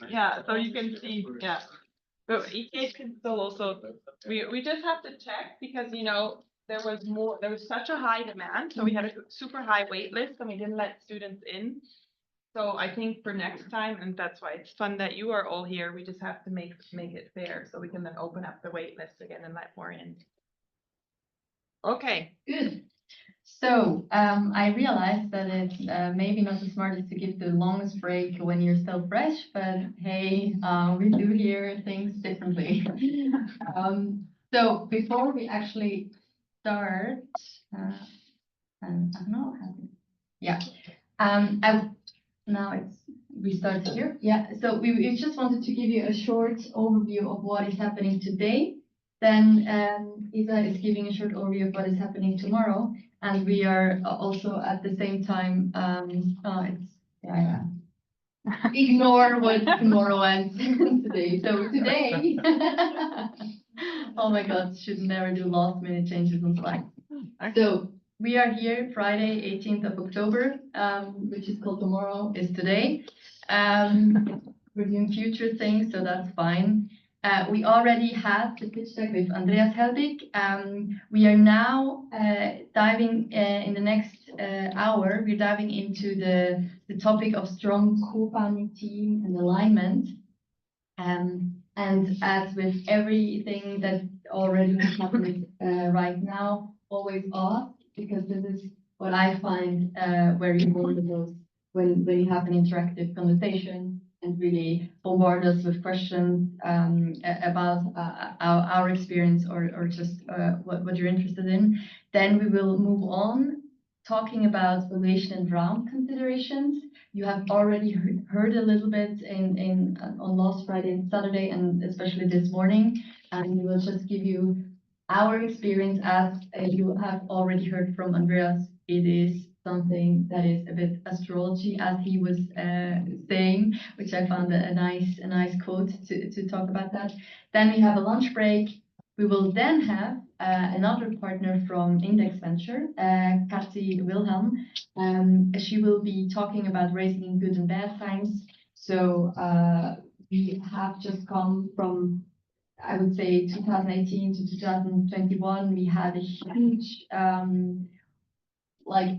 Yeah, so you can see, yeah. But ETH can still also, we just have to check because, there was such a high demand, so we had a super high wait list and we didn't let students in. So I think for next time, and that's why it's fun that you are all here, we just have to make it fair so we can then open up the wait list again and let more in. Okay. Good. So I realized that it's maybe not the smartest to give the longest break when you're still fresh, but hey, we do hear things differently. So before we actually start, and I don't know how to, yeah, now we start here. Yeah, so we just wanted to give you a short overview of what is happening today. Then Isa is giving a short overview of what is happening tomorrow. And we are also at the same time, ignore what tomorrow ends today. So today, oh my God, should never do last minute changes on slides. So we are here Friday, 18th of October, which is called tomorrow is today. We're doing future things, so that's fine. We already had the pitch deck with Andreas Helbig. We are now diving in the next hour. We're diving into the topic of strong co-founding team and alignment. And as with everything that already happened right now, always ask, because this is what I find very important most when you have an interactive conversation and really bombard us with questions about our experience or just what you're interested in. Then we will move on talking about valuation and round considerations. You have already heard a little bit on last Friday and Saturday, and especially this morning. And we will just give you our experience as you have already heard from Andreas. It is something that is a bit astrology, as he was saying, which I found a nice quote to talk about that. Then we have a lunch break. We will then have another partner from Index Venture, Kathy Wilhelm. She will be talking about raising in good and bad times. So we have just come from, I would say, 2018 to 2021. We had a huge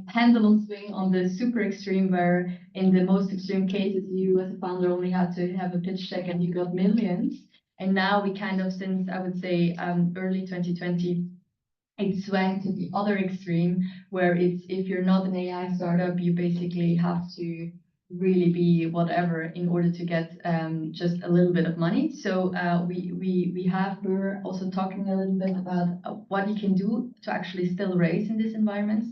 pendulum swing on the super extreme, where in the most extreme cases, you as a founder only had to have a pitch deck and you got millions. And now we kind of, since I would say early 2020, it swung to the other extreme, where it's, if you're not an AI startup, you basically have to really be whatever in order to get just a little bit of money. So we have her also talking a little bit about what you can do to actually still raise in these environments.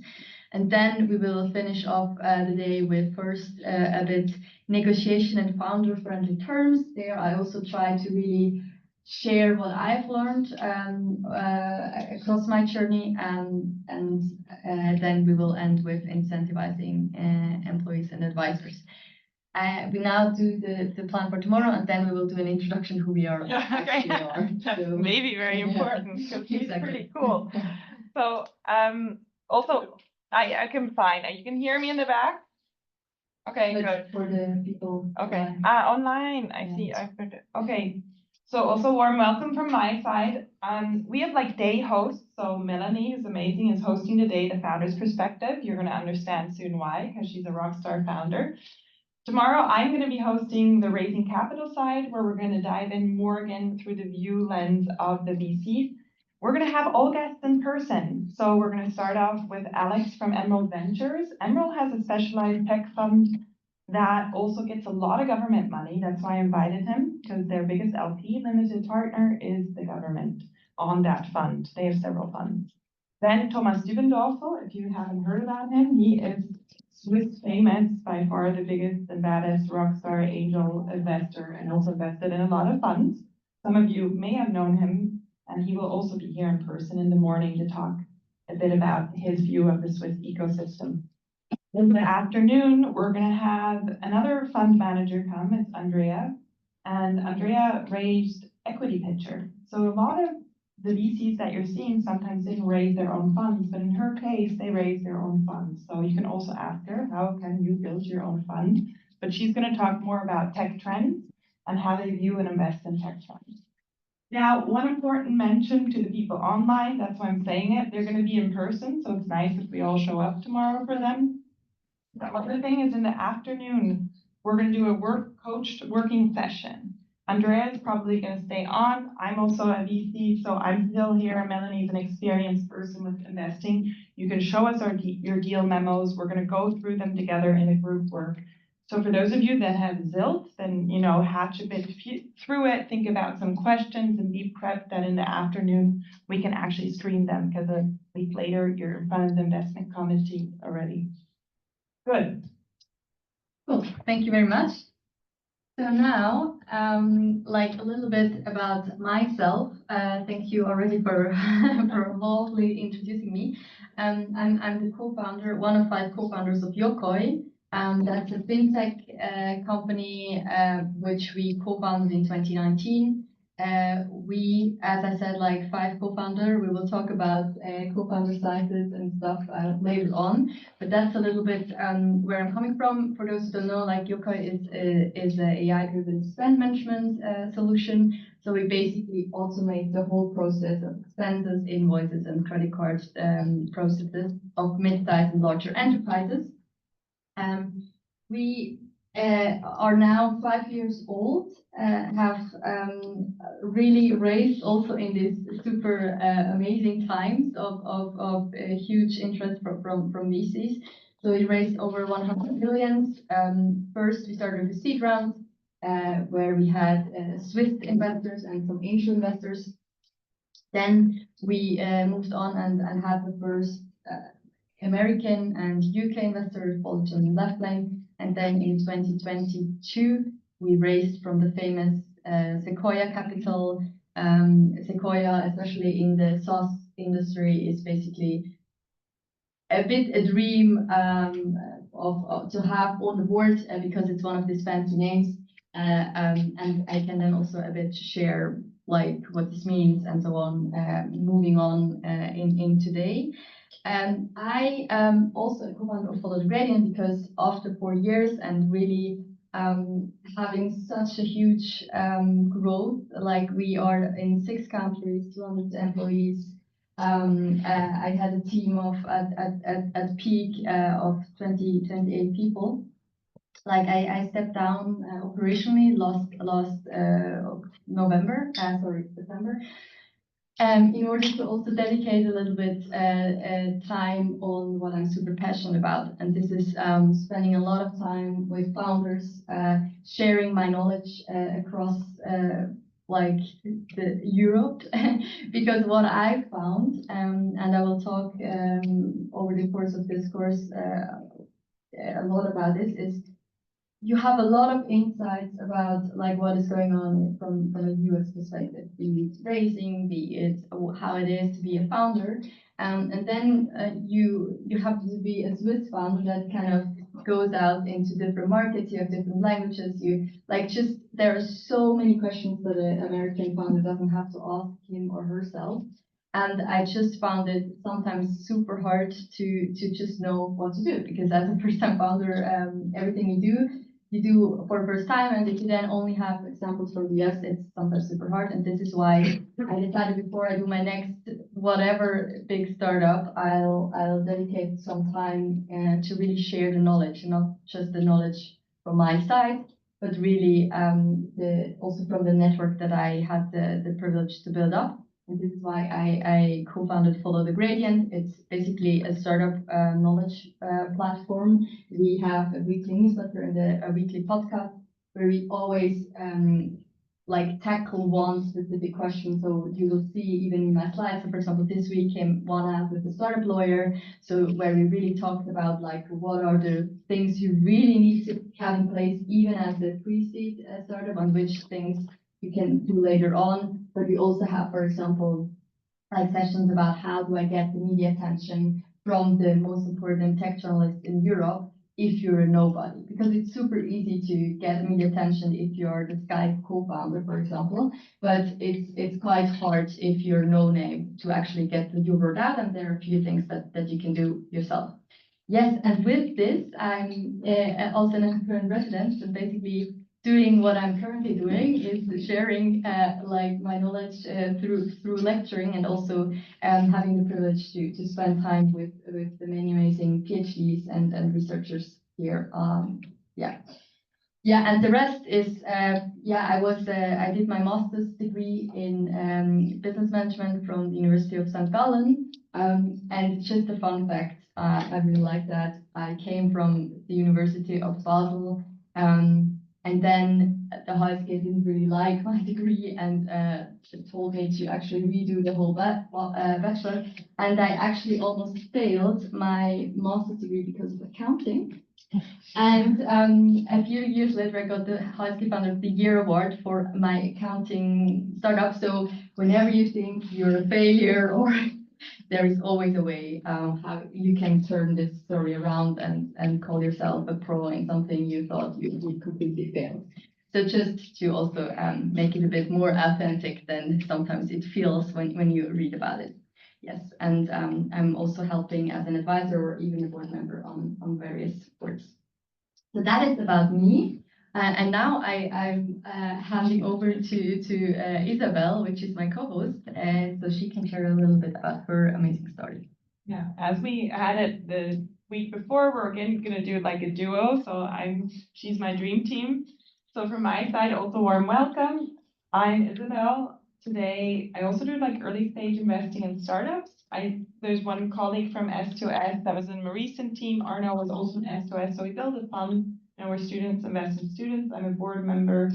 And then we will finish off the day with first a bit negotiation and founder-friendly terms. There I also try to really share what I've learned across my journey, and then we will end with incentivizing employees and advisors. We now do the plan for tomorrow, and then we will do an introduction who we are. Okay, that's so, maybe very important, because he's pretty cool. So also, I can find, you can hear me in the back? Okay, good. For the people. Okay, online, I see. Okay, so also warm welcome from my side. We have day hosts, so Melanie, who's amazing, is hosting today the founder's perspective. You're going to understand soon why, because she's a rock star founder. Tomorrow, I'm going to be hosting the raising capital side, where we're going to dive in more again through the view lens of the VCs. We're going to have all guests in person. So we're going to start off with Alex from Emerald Ventures. Emerald has a specialized tech fund that also gets a lot of government money. That's why I invited him, because their biggest LP limited partner is the government on that fund. They have several funds. Then Thomas Dübendorfer, if you haven't heard about him, he is Swiss famous, by far the biggest and baddest rockstar angel investor, and also invested in a lot of funds. Some of you may have known him, and he will also be here in person in the morning to talk a bit about his view of the Swiss ecosystem. In the afternoon, we're going to have another fund manager come. It's Andrea, and Andrea raised Equity Pitcher. So a lot of the VCs that you're seeing sometimes didn't raise their own funds, but in her case, they raised their own funds. So you can also ask her, how can you build your own fund but she's going to talk more about tech trends and how they view and invest in tech trends. Now, one important mention to the people online, that's why I'm saying it, they're going to be in person, so it's nice if we all show up tomorrow for them. The other thing is in the afternoon, we're going to do a coached working session. Andrea is probably going to stay on. I'm also a VC, so I'm still here. Melanie's an experienced person with investing. You can show us your deal memos. We're going to go through them together in a group work. So for those of you that have Zilt, then, hatch a bit through it, think about some questions and be prepped that in the afternoon, we can actually screen them because a week later, you're in front of the investment committee already. Good. Cool. Thank you very much. So now, like a little bit about myself. Thank you already for for lovely introducing me. I'm the co-founder, one of 5 co-founders of Yokoi. That's a fintech company which we co-founded in 2019. We, as I said, like 5 co-founder. We will talk about co-founder sizes and stuff later on. But that's a little bit where I'm coming from. For those who don't know, like Yokoi is an AI-driven spend management solution. So we basically automate the whole process of expenses, invoices, and credit card processes of mid-sized and larger enterprises. We are now 5 years old, have really raised also in these super amazing times of huge interest from VCs. So we raised over 100 million. First, we started with a seed round where we had Swiss investors and some angel investors. Then we moved on and had the first American and UK investors followed on the left lane. And then in 2022, we raised from the famous Sequoia Capital. Sequoia, especially in the SaaS industry, is basically a bit a dream of to have on the board because it's one of these fancy names. And I can then also a bit share like what this means and so on, moving on in today. I am also a co-founder of Follow the Gradient because after 4 years and really having such a huge growth, like we are in 6 countries, 200 employees. I had a team of at peak of 28 people. Like I stepped down operationally last December. In order to also dedicate a little bit time on what I'm super passionate about. And this is spending a lot of time with founders, sharing my knowledge across like the Europe. Because what I found, and I will talk over the course of this course a lot about this, is you have a lot of insights about like what is going on from a US perspective, be it raising, be it how it is to be a founder. And then you have to be a Swiss founder that kind of goes out into different markets. You have different languages. You like just there are so many questions that an American founder doesn't have to ask him or herself. And I just found it sometimes super hard to just know what to do because as a first-time founder, everything you do for the first time, and if you then only have examples from the US, it's sometimes super hard. And this is why I decided before I do my next whatever big startup, I'll dedicate some time to really share the knowledge, not just the knowledge from my side, but really also from the network that I had the privilege to build up. And this is why I co-founded Follow the Gradient. It's basically a startup knowledge platform. We have a weekly newsletter and a weekly podcast where we always like tackle one specific question. So you will see even in my slides. So for example, this week came one out with a startup lawyer. So where we really talked about like what are the things you really need to have in place even as a pre-seed startup, on which things you can do later on. But we also have, for example, like sessions about how do I get the media attention from the most important tech journalists in Europe if you're a nobody. Because it's super easy to get media attention if you're the Skype co-founder, for example. But it's quite hard if you're no name to actually get your word out. And there are a few things that you can do yourself. Yes, and with this, I'm also an entrepreneur in residence, and basically doing what I'm currently doing is sharing like my knowledge through lecturing, and also having the privilege to spend time with the many amazing PhDs and researchers here. Yeah. Yeah, and the rest is, I did my master's degree in business management from the University of St. Gallen. And just a fun fact, I really like that. I came from the University of Basel, and then the high school didn't really like my degree and told me to actually redo the whole bachelor. And I actually almost failed my master's degree because of accounting. And a few years later, I got the High School Founder of the Year award for my accounting startup. So whenever you think you're a failure, or there is always a way how you can turn this story around and call yourself a pro in something you thought you would completely fail. So just to also make it a bit more authentic than sometimes it feels when you read about it. Yes, and I'm also helping as an advisor or even a board member on various boards. So that is about me. And now I'm handing over to Isabel, which is my co-host, and so she can share a little bit about her amazing story. Yeah, as we had it the week before, we're again gonna do like a duo. So she's my dream team. So from my side, also warm welcome. I'm Isabel. Today, I also do like early stage investing in startups. There's one colleague from S2S that was in my recent team. Arno was also in S2S. So we built a fund, and we're students, investment students. I'm a board member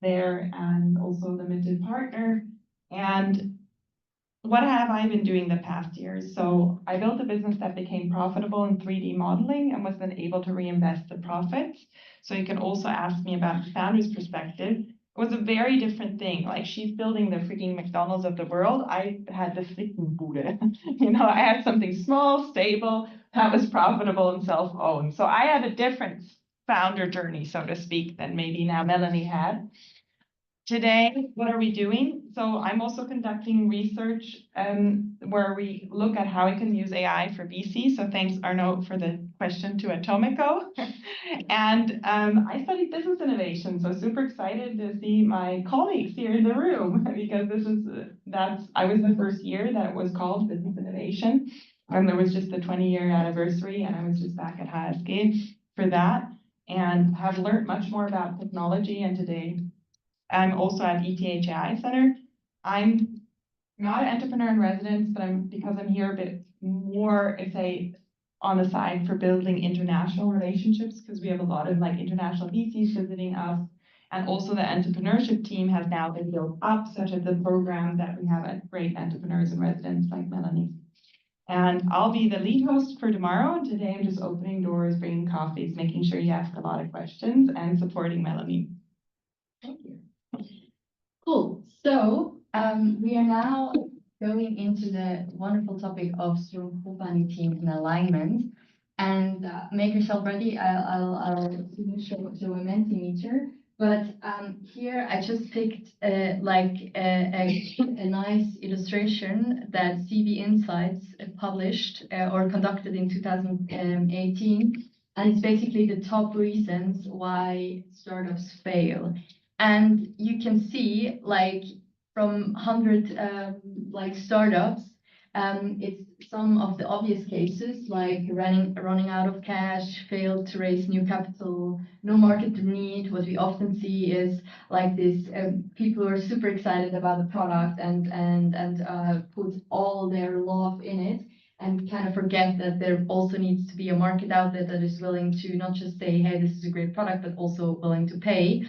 there and also a limited partner. And what have I been doing the past years? So I built a business that became profitable in 3D modeling and was then able to reinvest the profits. So you can also ask me about the founder's perspective. It was a very different thing. Like, she's building the freaking McDonald's of the world. I had the freaking Bude. I had something small, stable, that was profitable and self-owned. So I had a different founder journey, so to speak, than maybe now Melanie had. Today, what are we doing? So I'm also conducting research where we look at how we can use AI for VC. So thanks, Arno, for the question to Atomico. And I studied business innovation, so super excited to see my colleagues here in the room because I was the first year that it was called business innovation. And there was just the 20-year anniversary, and I was just back at HSG for that, and have learned much more about technology. And today, I'm also at ETH AI Center. I'm not an entrepreneur in residence, but because I'm here a bit more, I say, on the side for building international relationships, because we have a lot of like international VCs visiting us. And also the entrepreneurship team has now been built up, such as the program that we have at Great Entrepreneurs in Residence, like Melanie. And I'll be the lead host for tomorrow. And today I'm just opening doors, bringing coffees, making sure you ask a lot of questions, and supporting Melanie. Thank you. Cool. So we are now going into the wonderful topic of strong co-founding teams and alignment. And make yourself ready. I'll soon show a Mentimeter. But here I just picked a nice illustration that CV Insights published or conducted in 2018. And it's basically the top reasons why startups fail. And you can see, like, from 100 startups, it's some of the obvious cases, like running out of cash, failed to raise new capital, no market need. What we often see is like this: people are super excited about the product and put all their love in it, and kind of forget that there also needs to be a market out there that is willing to not just say, hey, this is a great product, but also willing to pay.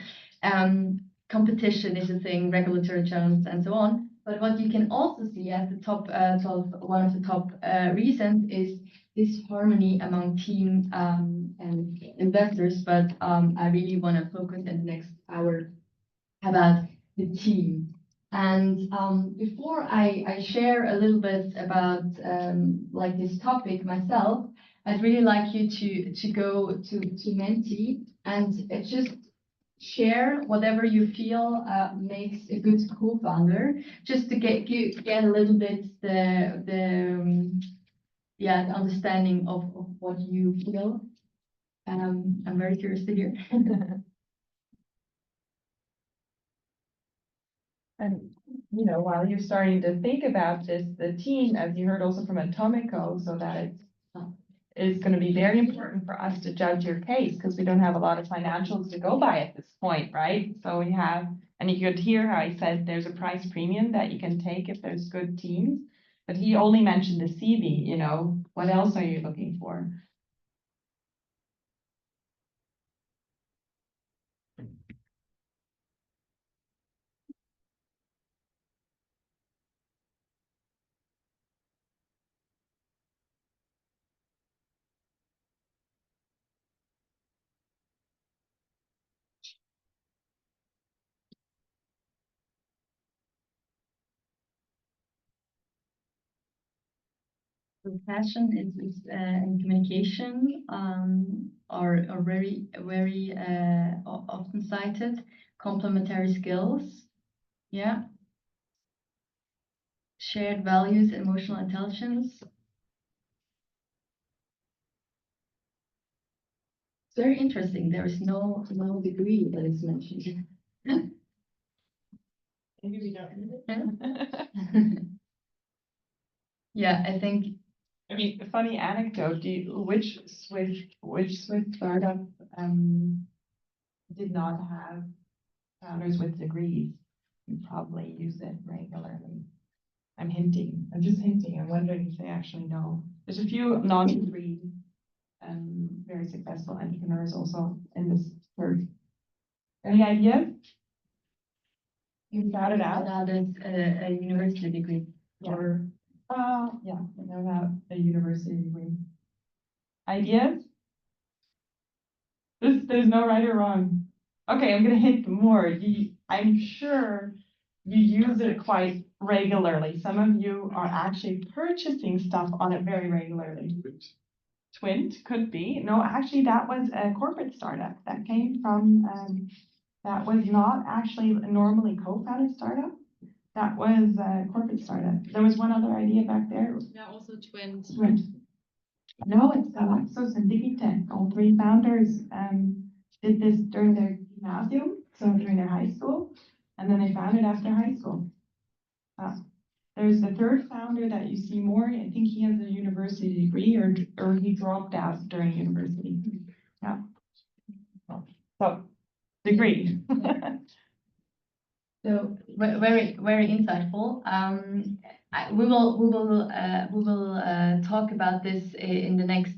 Competition is a thing, regulatory challenges, and so on. But what you can also see as the top one of the top reasons is this harmony among team and investors. But I really want to focus in the next hour about the team. And before I share a little bit about like this topic myself, I'd really like you to go to Menti and just share whatever you feel makes a good co-founder, just to get a little bit yeah, the understanding of what you feel. I'm very curious to hear. And, while you're starting to think about this, the team, as you heard also from Atomico, so that it's going to be very important for us to judge your case, because we don't have a lot of financials to go by at this point, right? So we have, and you could hear how he said there's a price premium that you can take if there's good teams, but he only mentioned the CV, what else are you looking for? So passion is and communication are very often cited. Complementary skills, yeah. Shared values, emotional intelligence. It's very interesting. There is no degree that is mentioned. Maybe we don't need it. Yeah, I think. I mean, a funny anecdote, which Swiss startup did not have founders with degrees? You probably use it regularly. I'm just hinting, I'm wondering if they actually know. There's a few non-degree very successful entrepreneurs also in this search. Any ideas? You got it out? Without a university degree. Yeah. Or yeah, without a university degree. Ideas? There's no right or wrong. Okay, I'm gonna hint more. I'm sure you use it quite regularly. Some of you are actually purchasing stuff on it very regularly. Twint could be. No, actually, that was a corporate startup that came from, that was not actually a normally co-founded startup. That was a corporate startup. There was one other idea back there. Yeah, also Twint. Twint. No, it's Galaxos and Digitech. All three founders did this during their gymnasium, so during their high school, and then they founded after high school. There's the third founder that you see more. I think he has a university degree, or he dropped out during university. Yeah. So degree. So very insightful. We will talk about this in the next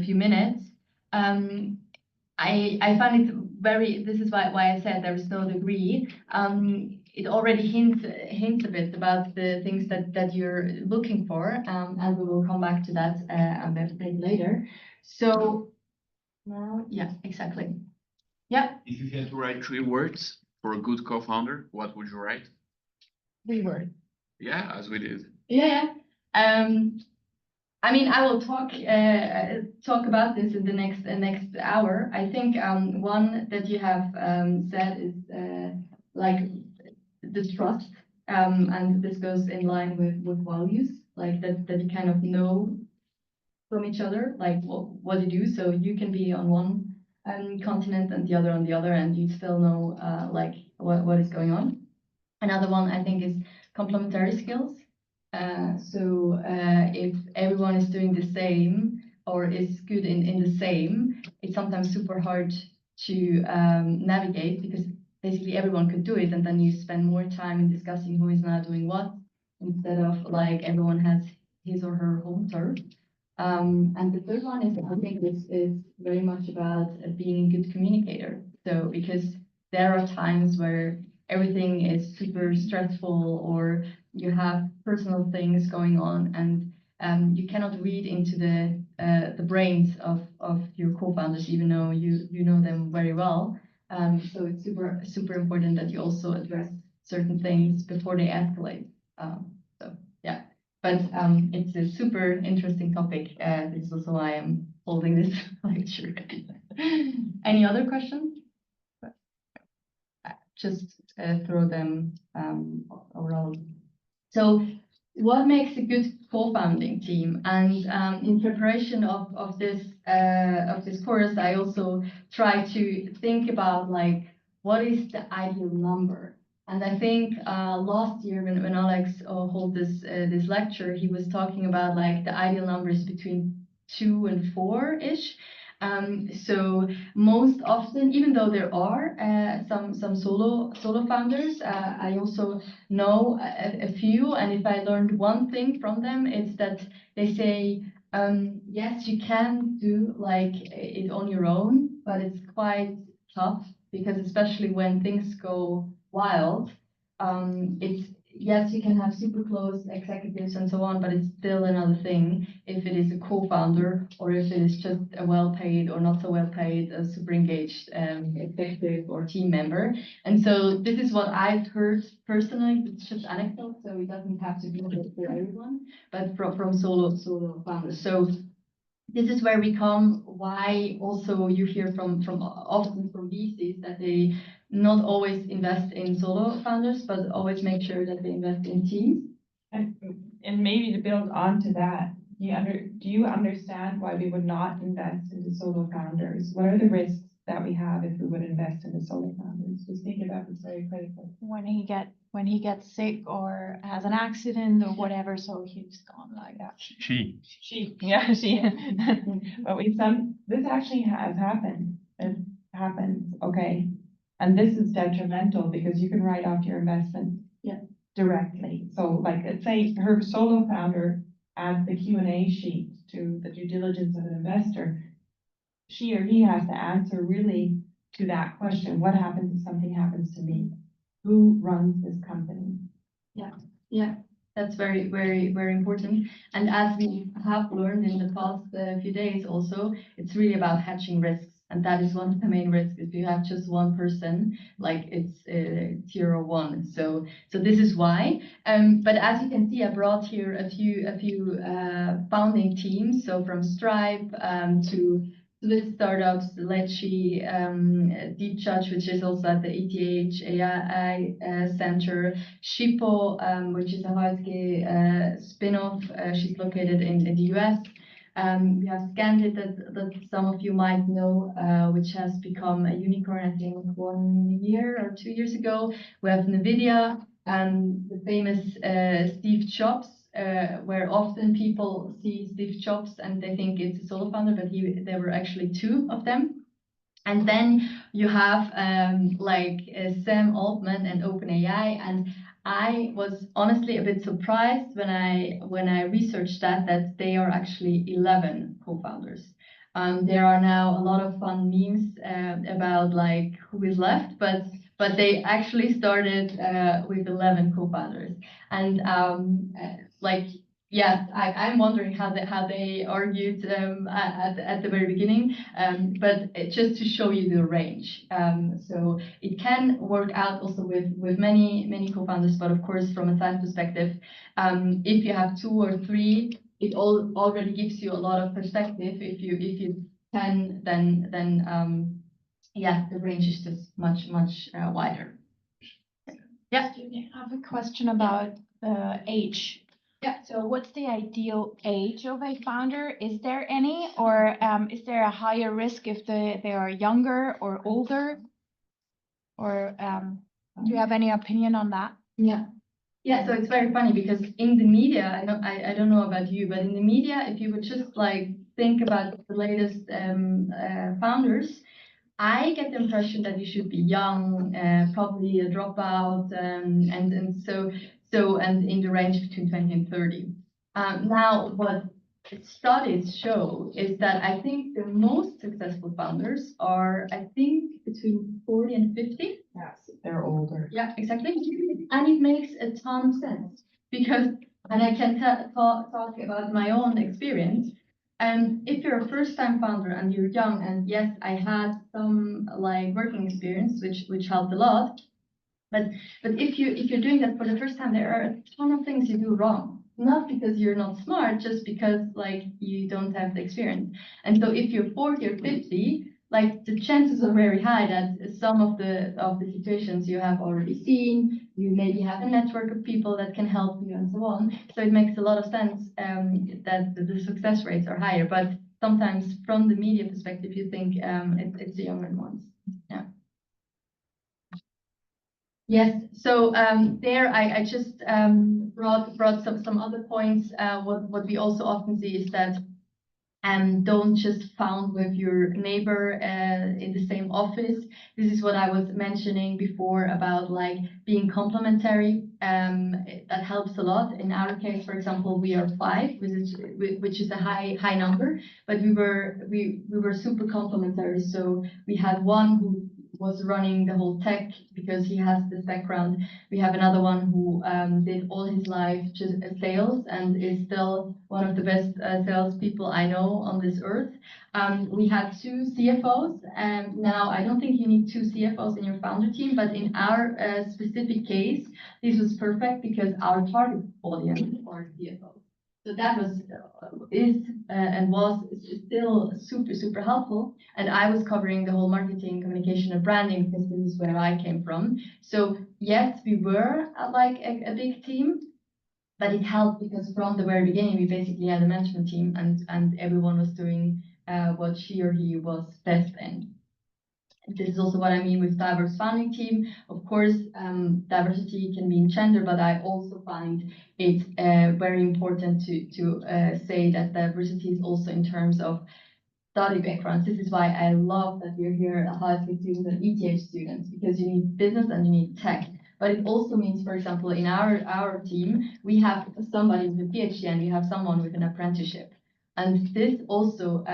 few minutes. I find it very. This is why I said there is no degree. It already hints a bit about the things that you're looking for, and we will come back to that a bit later. So now, yeah, exactly. Yeah. If you had to write 3 words for a good co-founder, what would you write? 3 words. Yeah, as we did. Yeah. I mean, I will talk about this in the next hour. I think one that you have said is like the trust, and this goes in line with values, like that you kind of know from each other, like what you do. So you can be on one continent and the other on the other, and you still know like what is going on. Another one I think is complementary skills. So if everyone is doing the same or is good in the same, it's sometimes super hard to navigate, because basically everyone could do it, and then you spend more time in discussing who is now doing what, instead of like everyone has his or her home turf. And the third one is, I think this is very much about being a good communicator. So because there are times where everything is super stressful, or you have personal things going on, and you cannot read into the brains of your co-founders, even though you know them very well. So it's super important that you also address certain things before they escalate. So yeah. But it's a super interesting topic. This is also why I'm holding this lecture. Any other questions? Just throw them overall. So what makes a good co-founding team? And in preparation of this course, I also try to think about like what is the ideal number. And I think last year when Alex held this lecture, he was talking about like the ideal number is between 2 and 4-ish. So most often, even though there are some solo founders, I also know a few, and if I learned one thing from them, it's that they say, yes, you can do like it on your own, but it's quite tough because especially when things go wild, it's yes, you can have super close executives and so on, but it's still another thing if it is a co-founder or if it is just a well-paid or not so well-paid, super engaged executive or team member. And so this is what I've heard personally. It's just anecdote, so it doesn't have to be for everyone, but from solo founders. So this is where we come. Why also you hear from often from VCs that they not always invest in solo founders, but always make sure that they invest in teams. And maybe to build onto that, do you understand why we would not invest in the solo founders? What are the risks that we have if we would invest in the solo founders? Just think about this very critically. When he gets sick or has an accident or whatever, so he's gone like that. She. Yeah, she. But this actually has happened. It happens, okay? And this is detrimental because you can write off your investment. Yeah. Directly. So like, let's say her solo founder adds the Q&A sheet to the due diligence of an investor. She or he has to answer really to that question. What happens if something happens to me? Who runs this company? Yeah, that's very, very, very important. And as we have learned in the past few days also, it's really about hedging risks. And that is one of the main risks. If you have just one person, like it's tier 1. So this is why. But as you can see, I brought here a few founding teams. So from Stripe to Swiss startups, Lecce, Deep Judge, which is also at the ETH AI Center, Shippo, which is a Hoizke spin-off. She's located in the US. We have Scandit that some of you might know, which has become a unicorn, I think, 1 year or 2 years ago. We have NVIDIA and the famous Steve Jobs, where often people see Steve Jobs and they think it's a solo founder, but there were actually 2 of them. And then you have like Sam Altman and OpenAI, and I was honestly a bit surprised when I researched that they are actually 11 co-founders. There are now a lot of fun memes about like who is left, but they actually started with 11 co-founders, and like. Yes, I'm wondering how they argued at the very beginning, but just to show you the range. So it can work out also with many co-founders, but of course from a size perspective, if you have 2 or 3, it already gives you a lot of perspective. If you 10, then yeah, the range is just much wider. Yeah. I have a question about age. Yeah. So what's the ideal age of a founder? Is there any, or is there a higher risk if they are younger or older? Or do you have any opinion on that? Yeah. Yeah, so it's very funny because in the media, I don't know about you, but in the media, if you would just like think about the latest founders, I get the impression that you should be young, probably a dropout, and so and in the range between 20 and 30. Now, what studies show is that I think the most successful founders are, I think, between 40 and 50. Yes, they're older. Yeah, exactly. And it makes a ton of sense because, and I can talk about my own experience. And if you're a first-time founder and you're young, and yes, I had some like working experience, which helped a lot. But if you're doing that for the first time, there are a ton of things you do wrong. Not because you're not smart, just because like you don't have the experience. And so if you're 40 or 50, like the chances are very high that some of the situations you have already seen, you maybe have a network of people that can help you and so on. So it makes a lot of sense that the success rates are higher. But sometimes from the media perspective, you think it's the younger ones. Yeah. Yes. So there, I just brought some other points. What we also often see is that don't just found with your neighbor in the same office. This is what I was mentioning before about like being complementary. That helps a lot. In our case, for example, we are 5, which is a high number, but we were super complementary. So we had one who was running the whole tech because he has this background. We have another one who did all his life just sales and is still one of the best salespeople I know on this earth. We had 2 CFOs, and now I don't think you need 2 CFOs in your founder team, but in our specific case, this was perfect because our target audience are CFOs. So that was, and was still super helpful. And I was covering the whole marketing, communication, and branding because this is where I came from. So yes, we were like a big team, but it helped because from the very beginning, we basically had a management team and everyone was doing what she or he was best in. This is also what I mean with diverse founding team. Of course, diversity can be in gender, but I also find it very important to say that diversity is also in terms of study backgrounds. This is why I love that we're here at HSK students and ETH students, because you need business and you need tech. But it also means, for example, in our team, we have somebody with a PhD and we have someone with an apprenticeship. And this also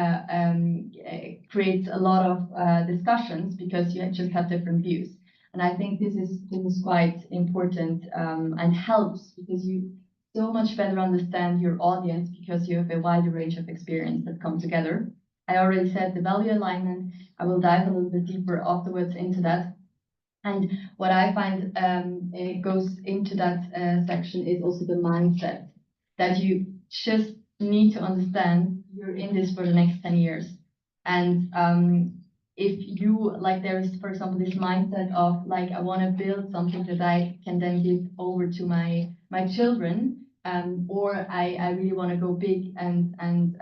creates a lot of discussions because you just have different views. And I think this is quite important and helps because you so much better understand your audience because you have a wider range of experience that come together. I already said the value alignment. I will dive a little bit deeper afterwards into that. And what I find goes into that section is also the mindset that you just need to understand you're in this for the next 10 years. And if you, like there is, for example, this mindset of like, I want to build something that I can then give over to my children, or I really want to go big and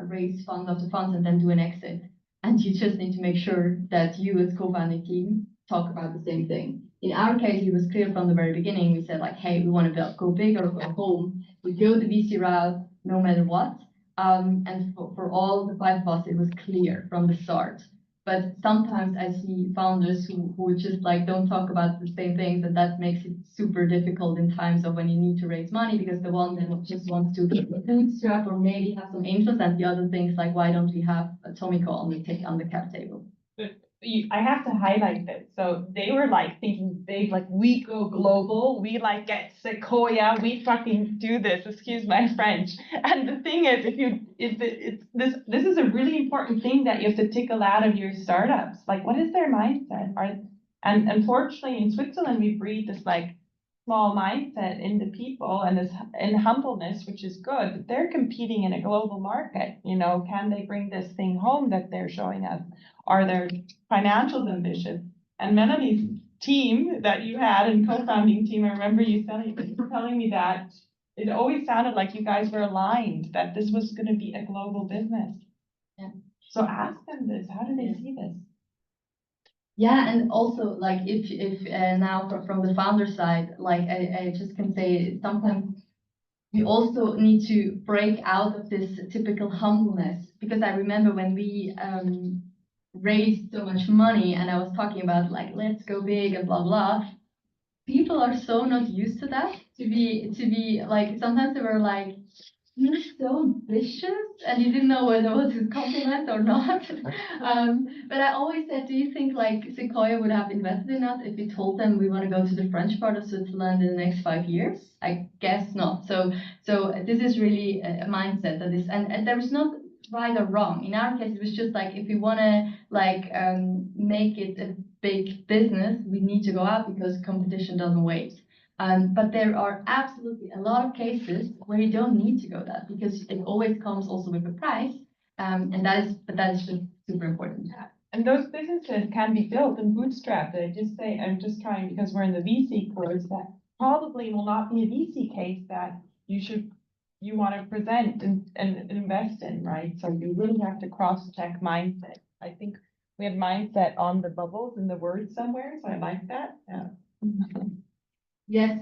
raise funds after funds and then do an exit. And you just need to make sure that you as co-founding team talk about the same thing. In our case, it was clear from the very beginning. We said like, hey, we want to go big or go home. We go the VC route no matter what. And for all the 5 of us, it was clear from the start. But sometimes I see founders who just like don't talk about the same things, and that makes it super difficult in times of when you need to raise money because the one that just wants to bootstrap or maybe have some angels, and the other things like why don't we have Atomico on the cap table? I have to highlight this. So they were like thinking big, like we go global, we like get Sequoia, we fucking do this, excuse my French. And the thing is, this is a really important thing that you have to tickle out of your startups. Like, what is their mindset? And unfortunately in Switzerland, we breed this like small mindset in the people and this in humbleness, which is good, but they're competing in a global market. You know, can they bring this thing home that they're showing us? Are their financials ambitious? And Melanie's team that you had and co-founding team, I remember you telling me that it always sounded like you guys were aligned, that this was going to be a global business. Yeah. So ask them this. How do they see this? Yeah, and also like if now from the founder side, like I just can say sometimes we also need to break out of this typical humbleness, because I remember when we raised so much money and I was talking about like let's go big and blah blah. People are so not used to that. To be like sometimes they were like, you're so ambitious, and you didn't know whether it was a compliment or not. But I always said, do you think like Sequoia would have invested in us if we told them we want to go to the French part of Switzerland in the next 5 years? I guess not. So this is really a mindset that is, and there is not right or wrong. In our case, it was just like if we want to like make it a big business, we need to go out because competition doesn't wait. But there are absolutely a lot of cases where you don't need to go that because it always comes also with a price, and that is just super important. And those businesses can be built and bootstrapped. I'm just trying because we're in the VC course that probably will not be a VC case that you want to present and invest in, right? So you really have to cross-check mindset. I think we have mindset on the bubbles in the word somewhere, so I like that. Yeah. Yes.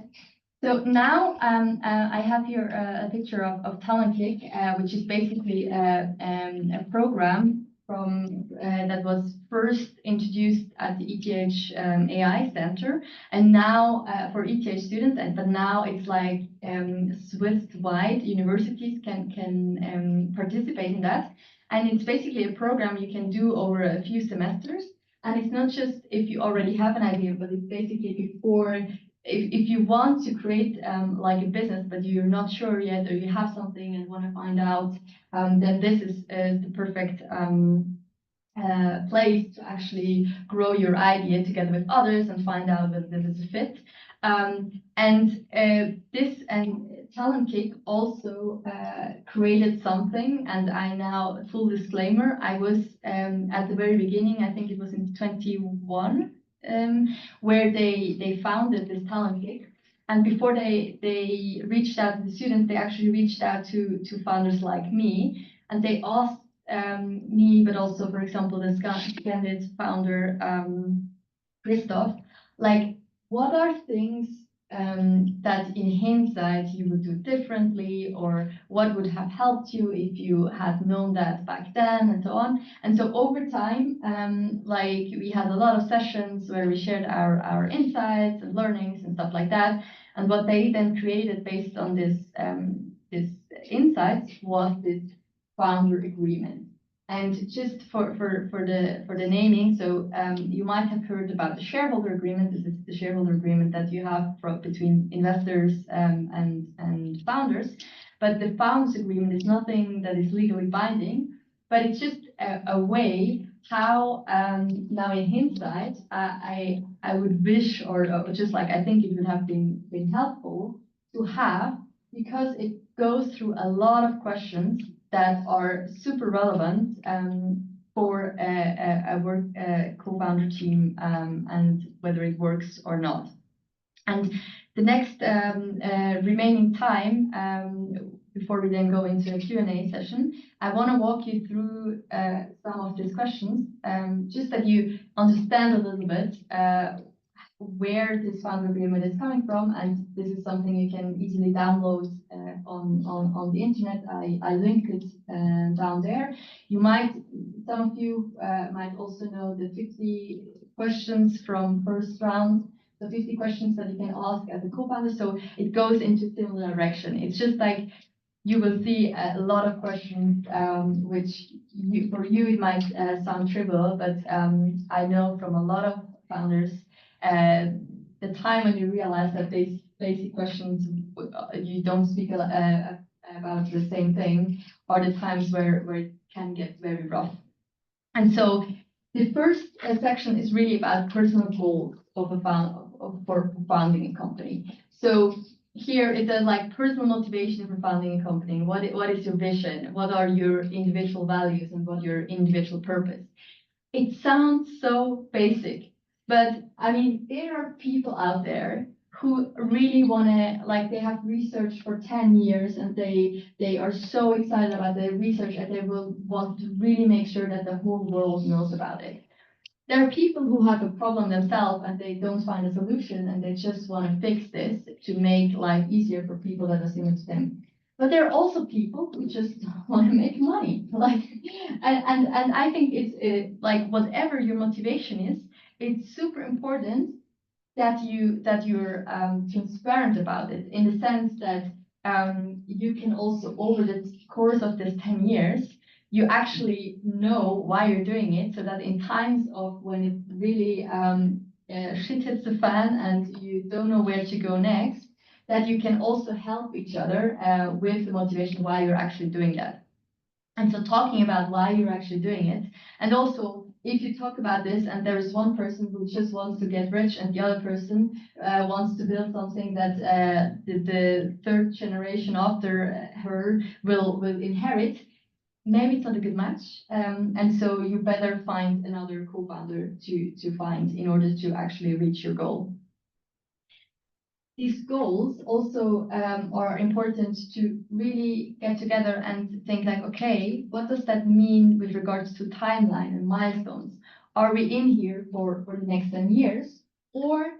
So now I have here a picture of Talent Kick, which is basically a program from that was first introduced at the ETH AI Center, and now for ETH students, but now it's like Swiss-wide universities can participate in that, and it's basically a program you can do over a few semesters, and it's not just if you already have an idea, but it's basically before. If you want to create like a business, but you're not sure yet, or you have something and want to find out, then this is the perfect place to actually grow your idea together with others and find out whether this is a fit. This Talent Kick also created something, and I now, full disclaimer, I was at the very beginning, I think it was in 21, where they founded this Talent Kick. And before they reached out to the students, they actually reached out to founders like me, and they asked me, but also, for example, the Splendid founder, Christoph, like, what are things that in hindsight you would do differently, or what would have helped you if you had known that back then, and so on. And so over time, like we had a lot of sessions where we shared our insights and learnings and stuff like that. And what they then created based on this insights was this founder agreement. And just for the naming, so you might have heard about the shareholder agreement. This is the shareholder agreement that you have between investors and founders. But the founders agreement is nothing that is legally binding, but it's just a way how now in hindsight I would wish, or just like I think it would have been helpful to have, because it goes through a lot of questions that are super relevant for a co-founder team and whether it works or not. And the next remaining time, before we then go into a Q&A session, I want to walk you through some of these questions, just that you understand a little bit where this founder agreement is coming from, and this is something you can easily download on the internet. I linked it down there. Some of you might also know the 50 questions from first round, so 50 questions that you can ask as a co-founder. So it goes into similar direction. It's just like you will see a lot of questions, which for you it might sound trivial, but I know from a lot of founders, the time when you realize that these basic questions you don't speak about the same thing, are the times where it can get very rough. And so the first section is really about personal goals for founding a company. So here it does like personal motivation for founding a company. What is your vision? What are your individual values, and what your individual purpose? It sounds so basic, but I mean, there are people out there who really want to, like, they have researched for 10 years and they are so excited about their research and they will want to really make sure that the whole world knows about it. There are people who have a problem themselves and they don't find a solution and they just want to fix this to make life easier for people that are similar to them. But there are also people who just want to make money, like, and I think it's like whatever your motivation is, it's super important that you're transparent about it, in the sense that you can also, over the course of this 10 years, you actually know why you're doing it, so that in times of when it really shit hits the fan and you don't know where to go next, that you can also help each other with the motivation why you're actually doing that. And so talking about why you're actually doing it, and also if you talk about this and there is one person who just wants to get rich and the other person wants to build something that the third generation after her will inherit, maybe it's not a good match. And so you better find another co-founder to find in order to actually reach your goal. These goals also are important to really get together and think like, okay, what does that mean with regards to timeline and milestones? Are we in here for the next 10 years? Or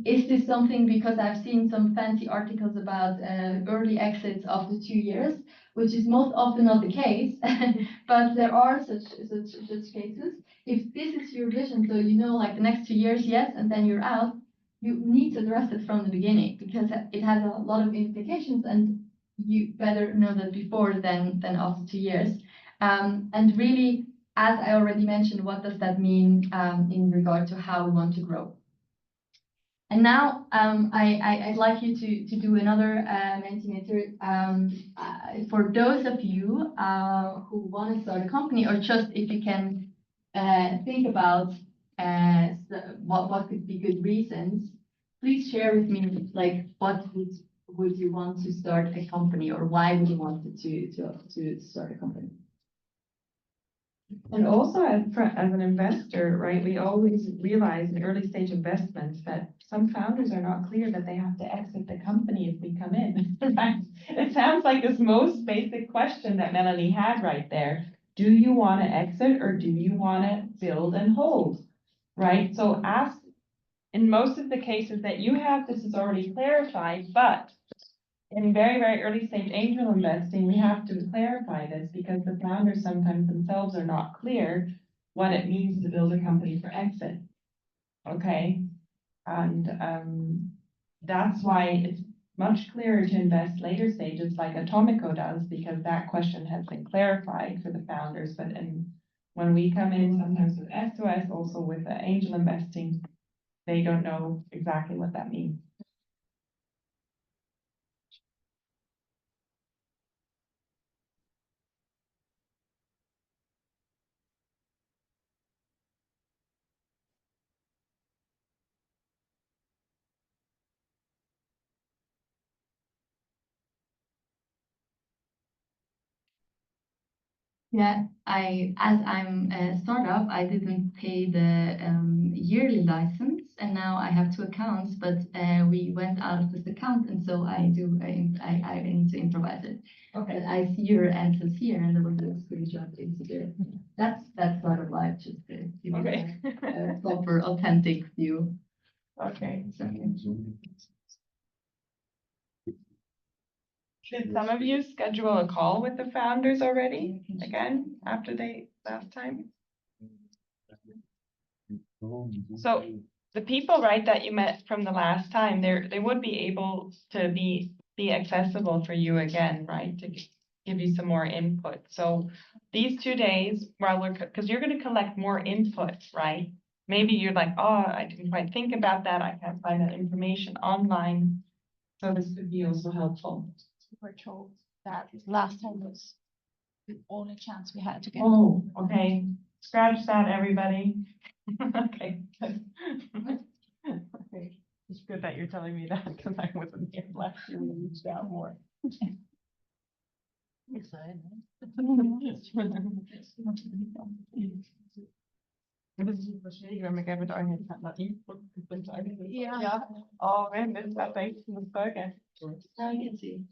is this something, because I've seen some fancy articles about early exits after 2 years, which is most often not the case, but there are such cases. If this is your vision, so you know like the next 2 years, yes, and then you're out, you need to address it from the beginning because it has a lot of implications and you better know that before than after 2 years. And really, as I already mentioned, what does that mean in regard to how we want to grow? And now I'd like you to do another Mentimeter. For those of you who want to start a company, or just if you can think about what could be good reasons, please share with me like what would you want to start a company, or why would you want to start a company? And also as an investor, right, we always realize in early stage investments that some founders are not clear that they have to exit the company if we come in, right? It sounds like this most basic question that Melanie had right there. Do you want to exit or do you want to build and hold, right? So ask, in most of the cases that you have, this is already clarified, but in very, very early stage angel investing, we have to clarify this because the founders sometimes themselves are not clear what it means to build a company for exit. Okay, and that's why it's much clearer to invest later stages like Atomico does, because that question has been clarified for the founders. But when we come in sometimes with SOS, also with the angel investing, they don't know exactly what that means. Yeah, as I'm a startup, I didn't pay the yearly license, and now I have 2 accounts, but we went out of this account, and so I need to improvise it. Okay. But I see your answers here, and there was a screenshot into there. That's startup life, just to give you Okay. a proper, authentic view. Okay. So, Did some of you schedule a call with the founders already, again, after last time? So the people, right, that you met from the last time, they would be able to be accessible for you again, right? To give you some more input. So these 2 days, because you're going to collect more input, right? Maybe you're like, oh, I didn't quite think about that. I can't find that information online. So this could be also helpful. We're told that last time was the only chance we had to get. Oh, okay. Scratch that, everybody. Okay, good. Okay, it's good that you're telling me that because I wasn't here last year. We reached out more. Excited. Ja. Oh, man, das war echt eine Folge. now you can see.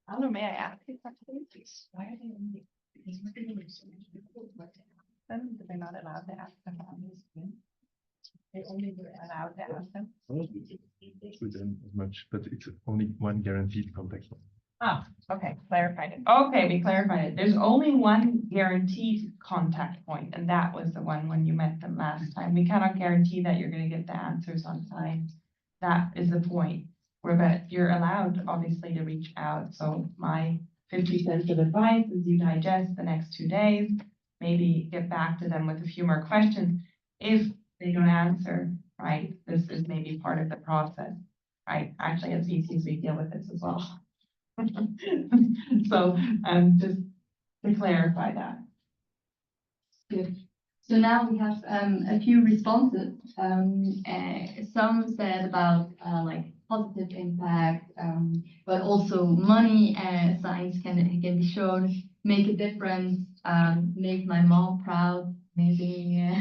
Hallo, may I ask you something? Why are they only? Then they're not allowed to ask the founders. They only were allowed to ask them. With them as much, but it's only one guaranteed contact. Ah, okay, clarified it. Okay, we clarified it. There's only one guaranteed contact point, and that was the one when you met them last time. We cannot guarantee that you're gonna get the answers on time. That is the point, but you're allowed, obviously, to reach out. So my 50 cents of advice is you digest the next 2 days, maybe get back to them with a few more questions. If they don't answer, right, this is maybe part of the process, right? Actually, as VCs, we deal with this as well. So, just to clarify that. Good. So now we have a few responses. Some said about like positive impact, but also money signs can be shown, make a difference. make my mom proud, maybe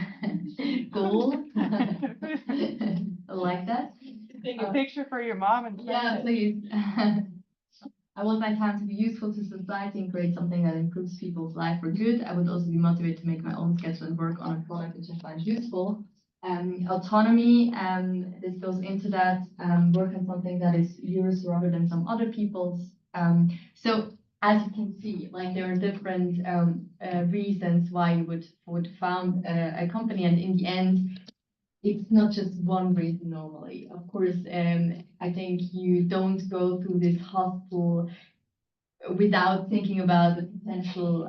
goal. Like that. Take a picture for your mom and send Yeah, it. please. I want my time to be useful to society and create something that improves people's life for good. I would also be motivated to make my own schedule and work on a product which I find useful. Autonomy, this goes into that, work on something that is yours rather than some other people's. So as you can see, like there are different reasons why you would found a company, and in the end, it's not just one reason normally. Of course, I think you don't go through this hustle without thinking about the potential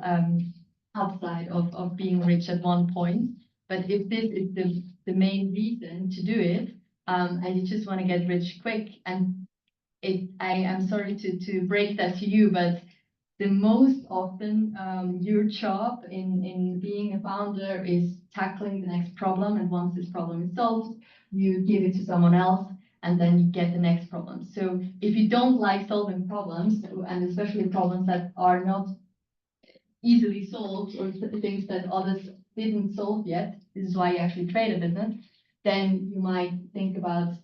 upside of being rich at one point. But if this is the main reason to do it, and you just want to get rich quick, and I am sorry to break that to you, but the most often your job in being a founder is tackling the next problem, and once this problem is solved, you give it to someone else, and then you get the next problem. So if you don't like solving problems, and especially problems that are not easily solved or things that others didn't solve yet, this is why you actually trade a business, then you might think about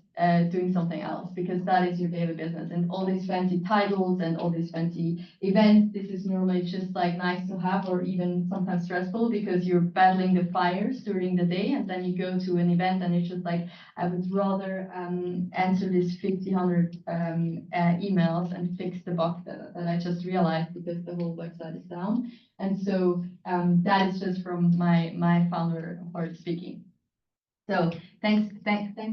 doing something else, because that is your daily business. And all these fancy titles and all these fancy events, this is normally just like nice to have, or even sometimes stressful, because you're battling the fires during the day, and then you go to an event and it's just like, I would rather answer these 1,500 emails and fix the bug that I just realized because the whole website is down. And so that is just from my founder part speaking. So thanks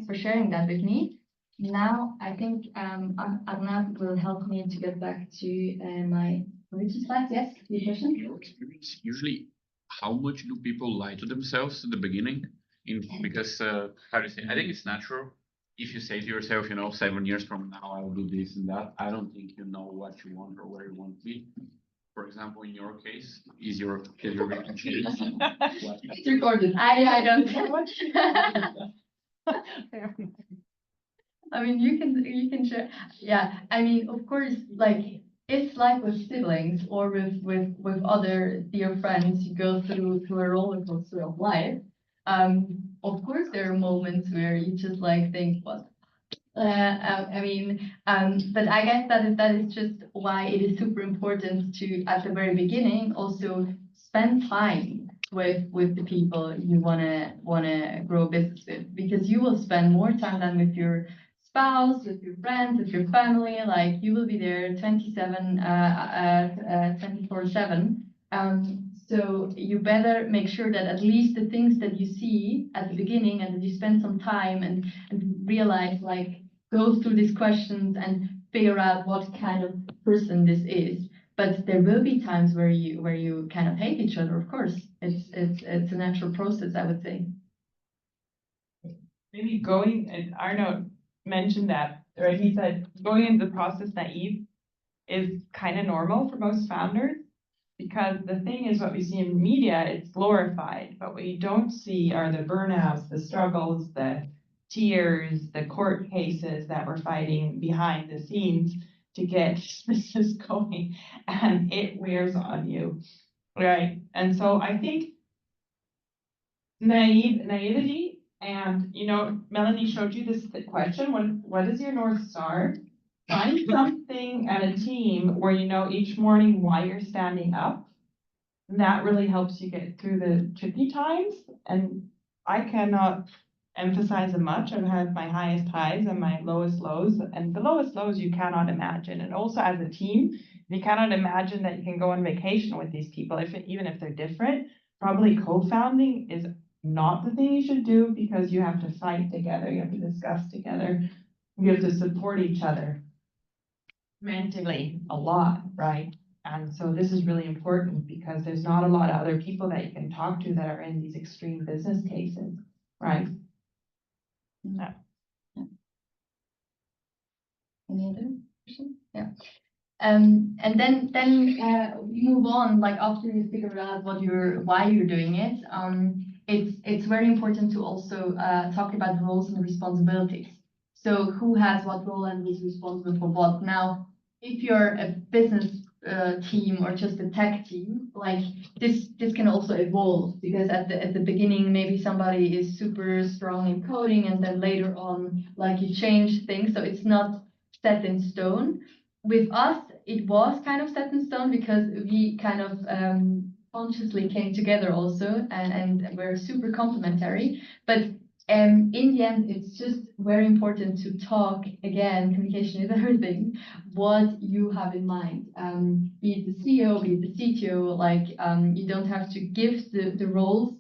for sharing that with me. Now I think Arnaud will help me to get back to my original slide. Yes, your question? Your experience, usually, how much do people lie to themselves at the beginning? Because how do you say? I think it's natural. If you say to yourself, 7 years from now I'll do this and that, I don't think you know what you want or where you want to be. For example, in your case, is your career going to change? It's recorded. I don't. I mean, you can share. Yeah, I mean, of course, like it's like with siblings or with other dear friends, you go through a roller coaster of life. Of course, there are moments where you just like think, what? I mean, but I guess that is just why it is super important to, at the very beginning, also spend time with the people you wanna grow a business with, because you will spend more time than with your spouse, with your friends, with your family. Like you will be there 24/7. So you better make sure that at least the things that you see at the beginning, and that you spend some time and realize, like, go through these questions and figure out what kind of person this is. But there will be times where you kind of hate each other. Of course, it's a natural process, I would say. Maybe going, and Arno mentioned that, right? He said going into the process naive is kind of normal for most founders, because the thing is, what we see in media, it's glorified, but what you don't see are the burnouts, the struggles, the tears, the court cases that we're fighting behind the scenes to get business going, and it wears on you, right? And so I think naivety, and Melanie showed you this question, what is your North Star? Find something at a team where you know each morning why you're standing up. And that really helps you get through the tricky times. And I cannot emphasize it much. I've had my highest highs and my lowest lows. And the lowest lows you cannot imagine. And also as a team, you cannot imagine that you can go on vacation with these people, even if they're different. Probably co-founding is not the thing you should do, because you have to fight together, you have to discuss together, you have to support each other mentally a lot, right? And so this is really important, because there's not a lot of other people that you can talk to that are in these extreme business cases, right? Yeah. Any other questions? Yeah. And then we move on, like after you figure out why you're doing it. It's very important to also talk about the roles and responsibilities. So who has what role and is responsible for what? Now, if you're a business team or just a tech team, like this can also evolve, because at the beginning maybe somebody is super strong in coding and then later on like you change things, so it's not set in stone. With us it was kind of set in stone because we kind of consciously came together also, and we're super complementary. But in the end, it's just very important to talk again. Communication is everything. What you have in mind, be it the CEO, be it the CTO. Like you don't have to give the roles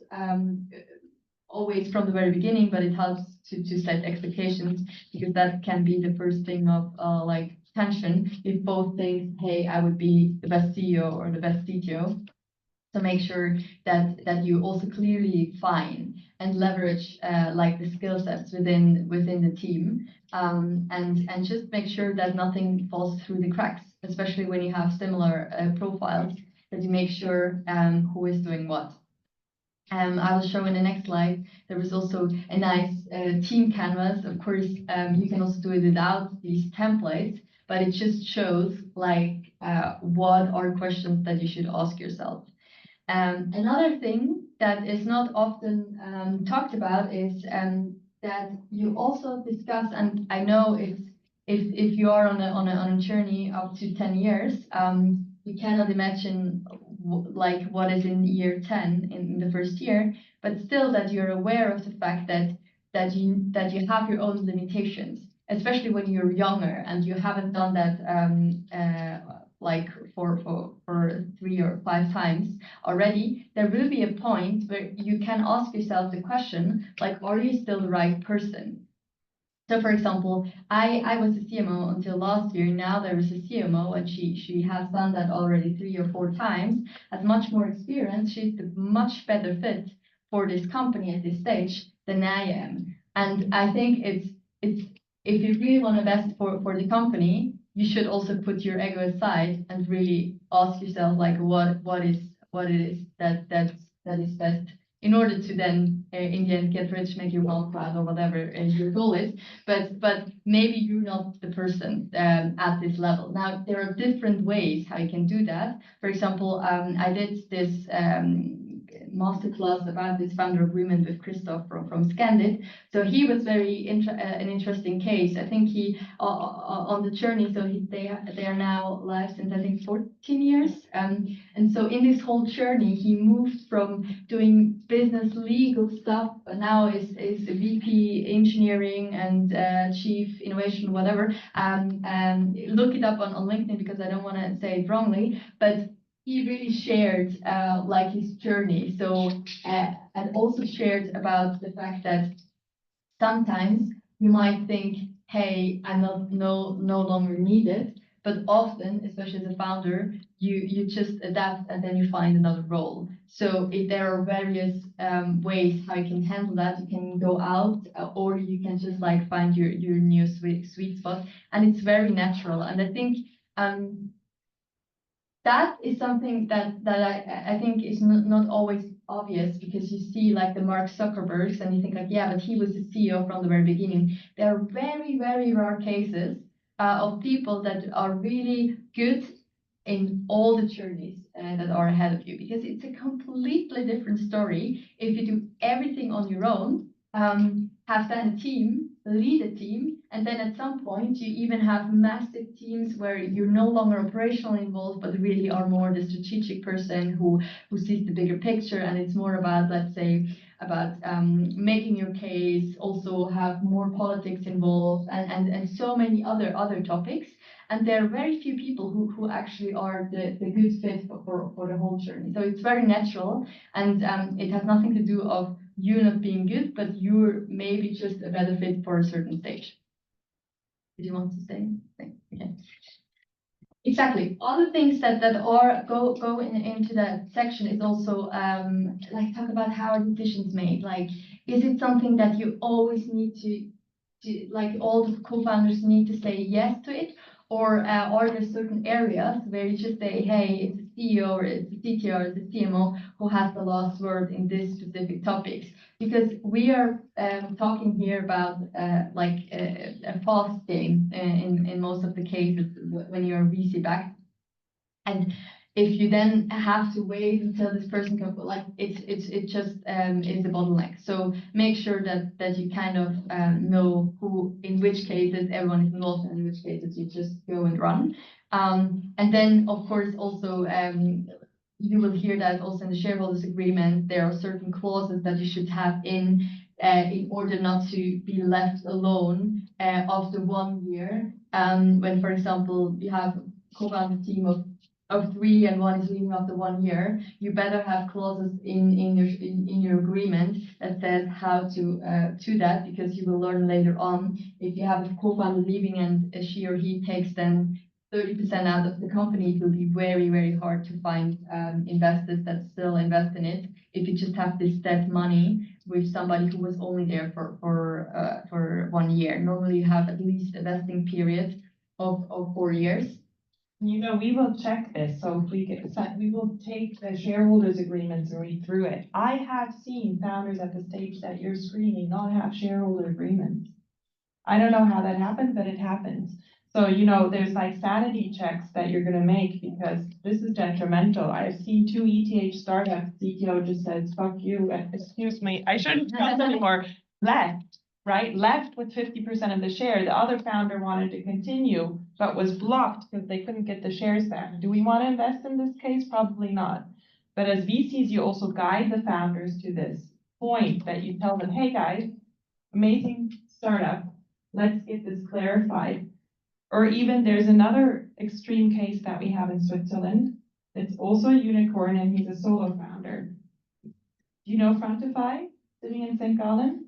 always from the very beginning, but it helps to set expectations, because that can be the first thing of like tension if both think, hey, I would be the best CEO or the best CTO. So make sure that you also clearly define and leverage like the skill sets within the team, and just make sure that nothing falls through the cracks, especially when you have similar profiles, that you make sure who is doing what. I will show in the next slide. There is also a nice team canvas. Of course, you can also do it without these templates, but it just shows like what are questions that you should ask yourself. Another thing that is not often talked about is that you also discuss, and I know if you are on a journey up to 10 years, you cannot imagine like what is in year 10 in the first year, but still that you're aware of the fact that you have your own limitations, especially when you're younger and you haven't done that like for 3 or 5 times already. There will be a point where you can ask yourself the question, like, are you still the right person? So for example, I was a CMO until last year. Now there is a CMO, and she has done that already 3 or 4 times, has much more experience. She's a much better fit for this company at this stage than I am. And I think it's if you really want to best for the company, you should also put your ego aside and really ask yourself like what it is that is best, in order to then in the end get rich, make your mom proud, or whatever your goal is. But maybe you're not the person at this level. Now there are different ways how you can do that. For example, I did this masterclass about this founder agreement with Christoph from Scandit. So he was very an interesting case. I think he on the journey. So they are now live since I think 14 years. And so in this whole journey, he moved from doing business legal stuff, but now is a VP engineering and chief innovation, whatever. Look it up on LinkedIn, because I don't want to say it wrongly, but he really shared like his journey. So and also shared about the fact that sometimes you might think, hey, I'm no longer needed, but often, especially as a founder, you just adapt and then you find another role. So if there are various ways how you can handle that. You can go out, or you can just like find your new sweet spot, and it's very natural. And I think that is something that I think is not always obvious, because you see like the Mark Zuckerbergs and you think like, yeah, but he was the CEO from the very beginning. There are very, very rare cases of people that are really good in all the journeys that are ahead of you, because it's a completely different story if you do everything on your own, have then a team, lead a team, and then at some point you even have massive teams where you're no longer operationally involved, but really are more the strategic person who sees the bigger picture, and it's more about, let's say, about making your case, also have more politics involved, and so many other topics. And there are very few people who actually are the good fit for the whole journey. So it's very natural, and it has nothing to do of you not being good, but you're maybe just a better fit for a certain stage. Did you want to say anything? Okay. Exactly. Other things that are go into that section is also like talk about how are decisions made. Like, is it something that you always need to like all the co-founders need to say yes to it? Or are there certain areas where you just say, hey, it's the CEO or it's the CTO or it's the CMO who has the last word in this specific topics? Because we are talking here about like a fast game in most of the cases when you're VC backed. And if you then have to wait until this person can, like, it just is a bottleneck. So make sure that you kind of know who, in which cases everyone is involved, and in which cases you just go and run. And then, of course, also you will hear that also in the shareholders agreement, there are certain clauses that you should have in order not to be left alone after 1 year. When, for example, you have co-founded team of 3 and one is leaving after 1 year, you better have clauses in your agreement that says how to that, because you will learn later on, if you have a co-founder leaving and she or he takes then 30% out of the company, it will be very, very hard to find investors that still invest in it if you just have this dead money with somebody who was only there for 1 year. Normally you have at least a vesting period of 4 years. You know, we will check this, so if we will take the shareholders agreements and read through it. I have seen founders at the stage that you're screening not have shareholder agreements. I don't know how that happens, but it happens. So, you know, there's like sanity checks that you're gonna make, because this is detrimental. I have seen 2 ETH startups, CTO just says, fuck you, excuse me, I shouldn't trust anymore, left. Right, left with 50% of the share. The other founder wanted to continue, but was blocked because they couldn't get the shares back. Do we want to invest in this case? Probably not. But as VCs, you also guide the founders to this point that you tell them, hey guys, amazing startup, let's get this clarified. Or even there's another extreme case that we have in Switzerland. It's also a unicorn and he's a solo founder. Do you know Frontify, sitting in St. Gallen?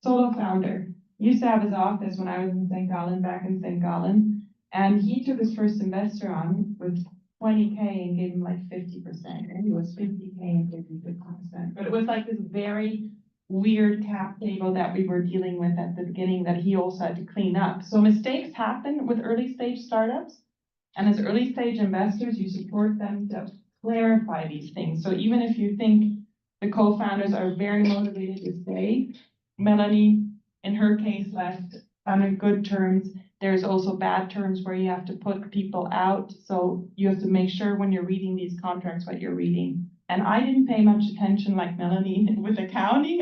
Solo founder. Used to have his office when I was in St. Gallen, back in St. Gallen. And he took his first investor on with 20K and gave him like 50%. And he was 50K and gave him 50%. But it was like this very weird cap table that we were dealing with at the beginning that he also had to clean up. So mistakes happen with early stage startups. And as early stage investors, you support them to clarify these things. So even if you think the co-founders are very motivated to stay, Melanie, in her case, left on good terms. There's also bad terms where you have to put people out. So you have to make sure when you're reading these contracts what you're reading. And I didn't pay much attention like Melanie with accounting.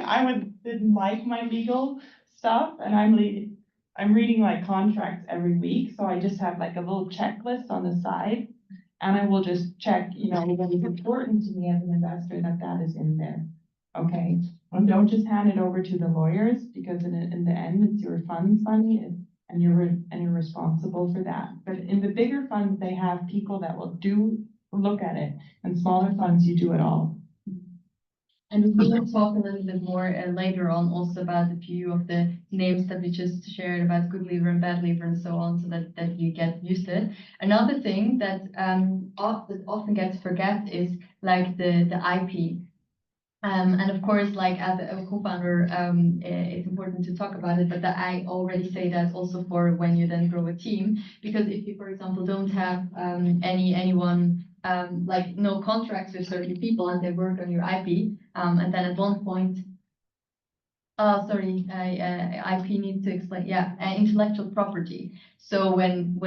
Didn't like my legal stuff, and I'm reading like contracts every week. So I just have like a little checklist on the side, and I will just check, you know, what is important to me as an investor that is in there. Okay, and don't just hand it over to the lawyers, because in the end, it's your fund's money, and you're responsible for that. But in the bigger funds, they have people that will look at it, and smaller funds, you do it all. And we will talk a little bit more later on also about a few of the names that we just shared about good leaver and bad leaver and so on, so that you get used to it. Another thing that often gets forget is like the IP. And of course, like as a co-founder, it's important to talk about it, but I already say that also for when you then grow a team, because if you, for example, don't have anyone, like no contracts with certain people and they work on your IP, and then at one point, IP needs to explain, intellectual property. So when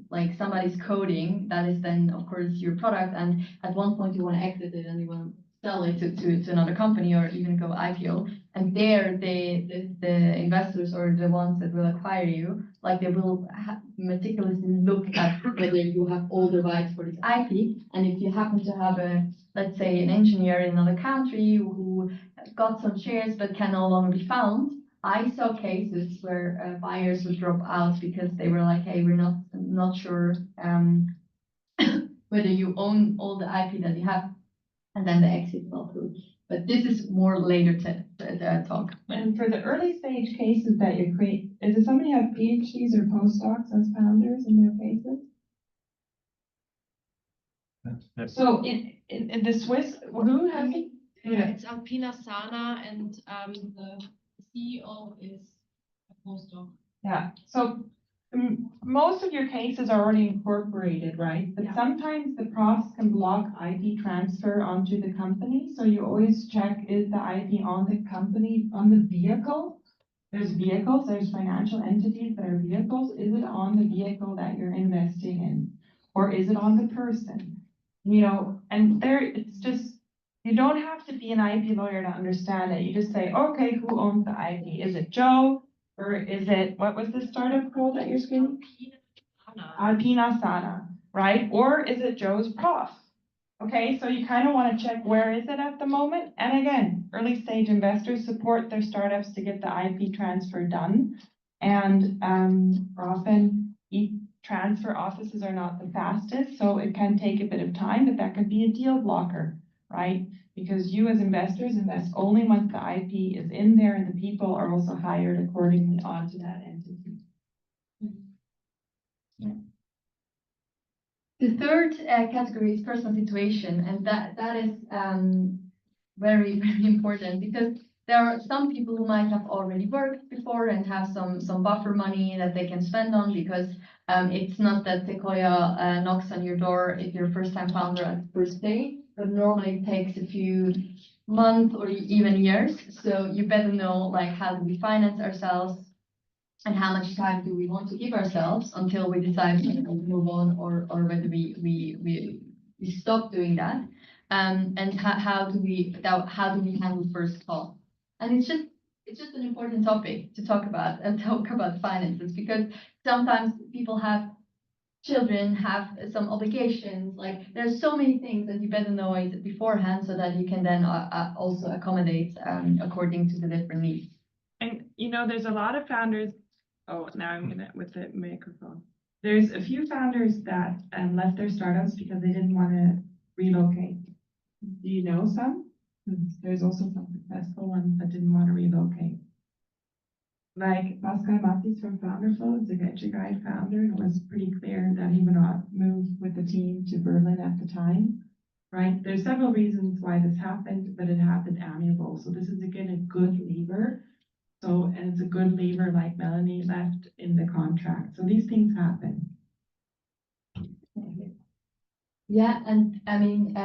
like somebody's coding, that is then of course your product, and at one point you want to exit it and you want to sell it to another company or even go IPO, and there the investors or the ones that will acquire you, like they will meticulously look at whether you have all the rights for this IP, and if you happen to have let's say an engineer in another country who got some shares but can no longer be found. I saw cases where buyers would drop out because they were like, hey, we're not sure whether you own all the IP that you have, and then the exit fell through. But this is more later talk. And for the early stage cases that you create, does somebody have PhDs or postdocs as founders in their cases? Yes. So in the Swiss, who has it? Yeah, it's Alpina Sana, and the CEO is a postdoc. Yeah, so most of your cases are already incorporated, right? But Yeah. sometimes the profs can block IP transfer onto the company. So you always check, is the IP on the company, on the vehicle? There's vehicles, there's financial entities that are vehicles. Is it on the vehicle that you're investing in? or is it on the person? You know, and there, it's just, you don't have to be an IP lawyer to understand it. You just say, okay, who owns the IP? Is it Joe? Or is it, what was the startup called that you're screaming? Alpina Sana, right? Or is it Joe's prof? Okay, so you kind of want to check where is it at the moment. And again, early stage investors support their startups to get the IP transfer done. And often transfer offices are not the fastest, so it can take a bit of time, but that could be a deal blocker, right? Because you as investors invest only once the IP is in there and the people are also hired accordingly onto that entity. The third category is personal situation, and that is very, very important, because there are some people who might have already worked before and have some buffer money that they can spend on, because it's not that Sequoia knocks on your door if you're a first-time founder at the first day, but normally it takes a few months or even years. So you better know, like, how do we finance ourselves, and how much time do we want to give ourselves until we decide to move on, or whether we stop doing that. And how do we handle first call? And it's just an important topic to talk about, and talk about finances, because sometimes people have children, have some obligations, like there's so many things that you better know it beforehand, so that you can then also accommodate according to the different needs. And you know, there's a lot of founders. Oh, now I'm gonna with the microphone. There's a few founders that left their startups because they didn't want to relocate. Do you know some? There's also some successful ones that didn't want to relocate. Like Pascal Matis from Founderflow, the Getcha Guide founder, it was pretty clear that he would not move with the team to Berlin at the time. Right? There's several reasons why this happened, but it happened amiable. So this is again a good lever. So, and it's a good lever, like Melanie left in the contract. So these things happen. Yeah, and I mean,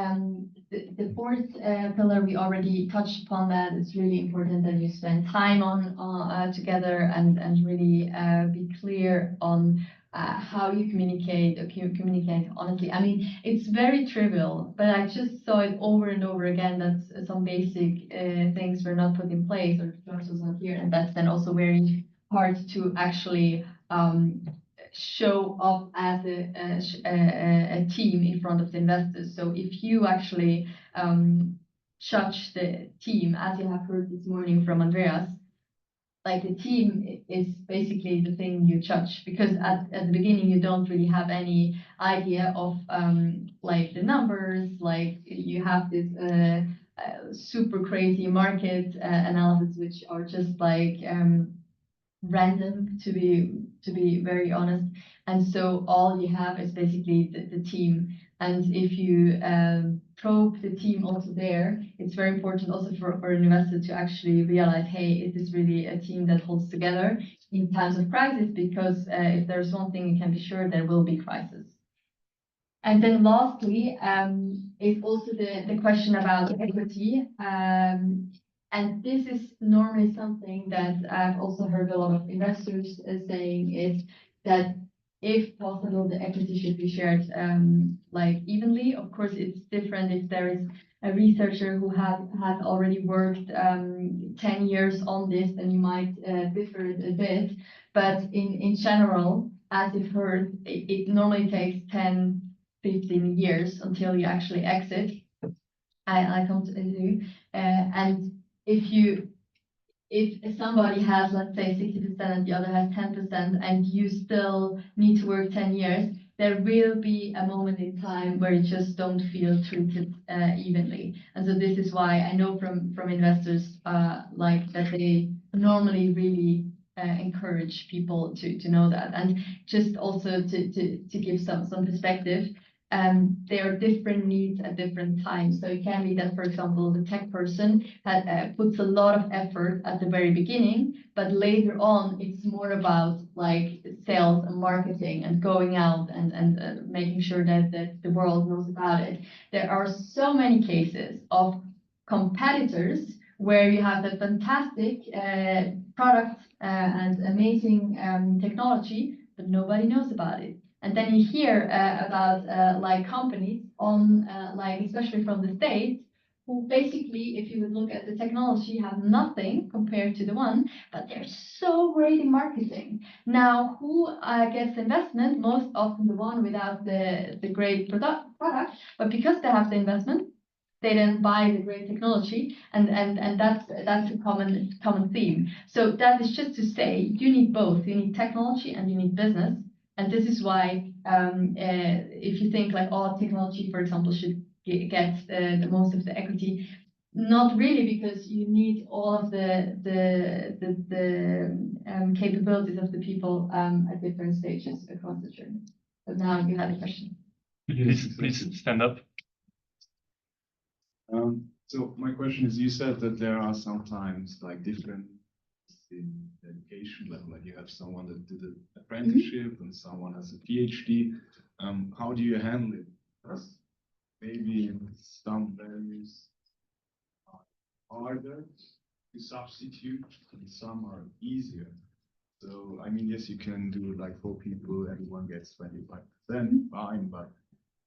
the fourth pillar, we already touched upon that. It's really important that you spend time on together, and really be clear on how you communicate, or communicate honestly. I mean, it's very trivial, but I just saw it over and over again that some basic things were not put in place, or trust was not here, and that's then also very hard to actually show up as a team in front of the investors. So if you actually judge the team, as you have heard this morning from Andreas, like the team is basically the thing you judge, because at the beginning you don't really have any idea of like the numbers, like you have this super crazy market analysis, which are just like random, to be very honest. And so all you have is basically the team. And if you probe the team also there, it's very important also for an investor to actually realize, hey, it is really a team that holds together in times of crisis, because if there's one thing you can be sure, there will be crisis. And then lastly, is also the question about equity. And this is normally something that I've also heard a lot of investors saying, is that if possible, the equity should be shared like evenly. Of course, it's different if there is a researcher who has already worked 10 years on this, then you might differ a bit. But in general, as you've heard, it normally takes 10, 15 years until you actually exit. I come to you. And if somebody has, let's say, 60% and the other has 10%, and you still need to work 10 years, there will be a moment in time where you just don't feel treated evenly. And so this is why I know from investors like that they normally really encourage people to know that. And just also to give some perspective, there are different needs at different times. So it can be that, for example, the tech person puts a lot of effort at the very beginning, but later on it's more about like sales and marketing and going out and making sure that the world knows about it. There are so many cases of competitors where you have a fantastic product and amazing technology, but nobody knows about it. And then you hear about like companies on like especially from the States who basically, if you would look at the technology, have nothing compared to the one, but they're so great in marketing. Now, who gets investment? Most often the one without the great product, but because they have the investment, they then buy the great technology, and that's a common theme. So that is just to say, you need both. You need technology and you need business, and this is why if you think like, oh, technology, for example, should get the most of the equity, not really, because you need all of the capabilities of the people at different stages across the journey. But now you have a question. Please stand up. So my question is, you said that there are sometimes like different in education level, like you have someone that did an apprenticeship and someone has a PhD. How do you handle it? Because maybe some values are harder to substitute and some are easier. So, I mean, yes, you can do it like 4 people, everyone gets 25%, fine, but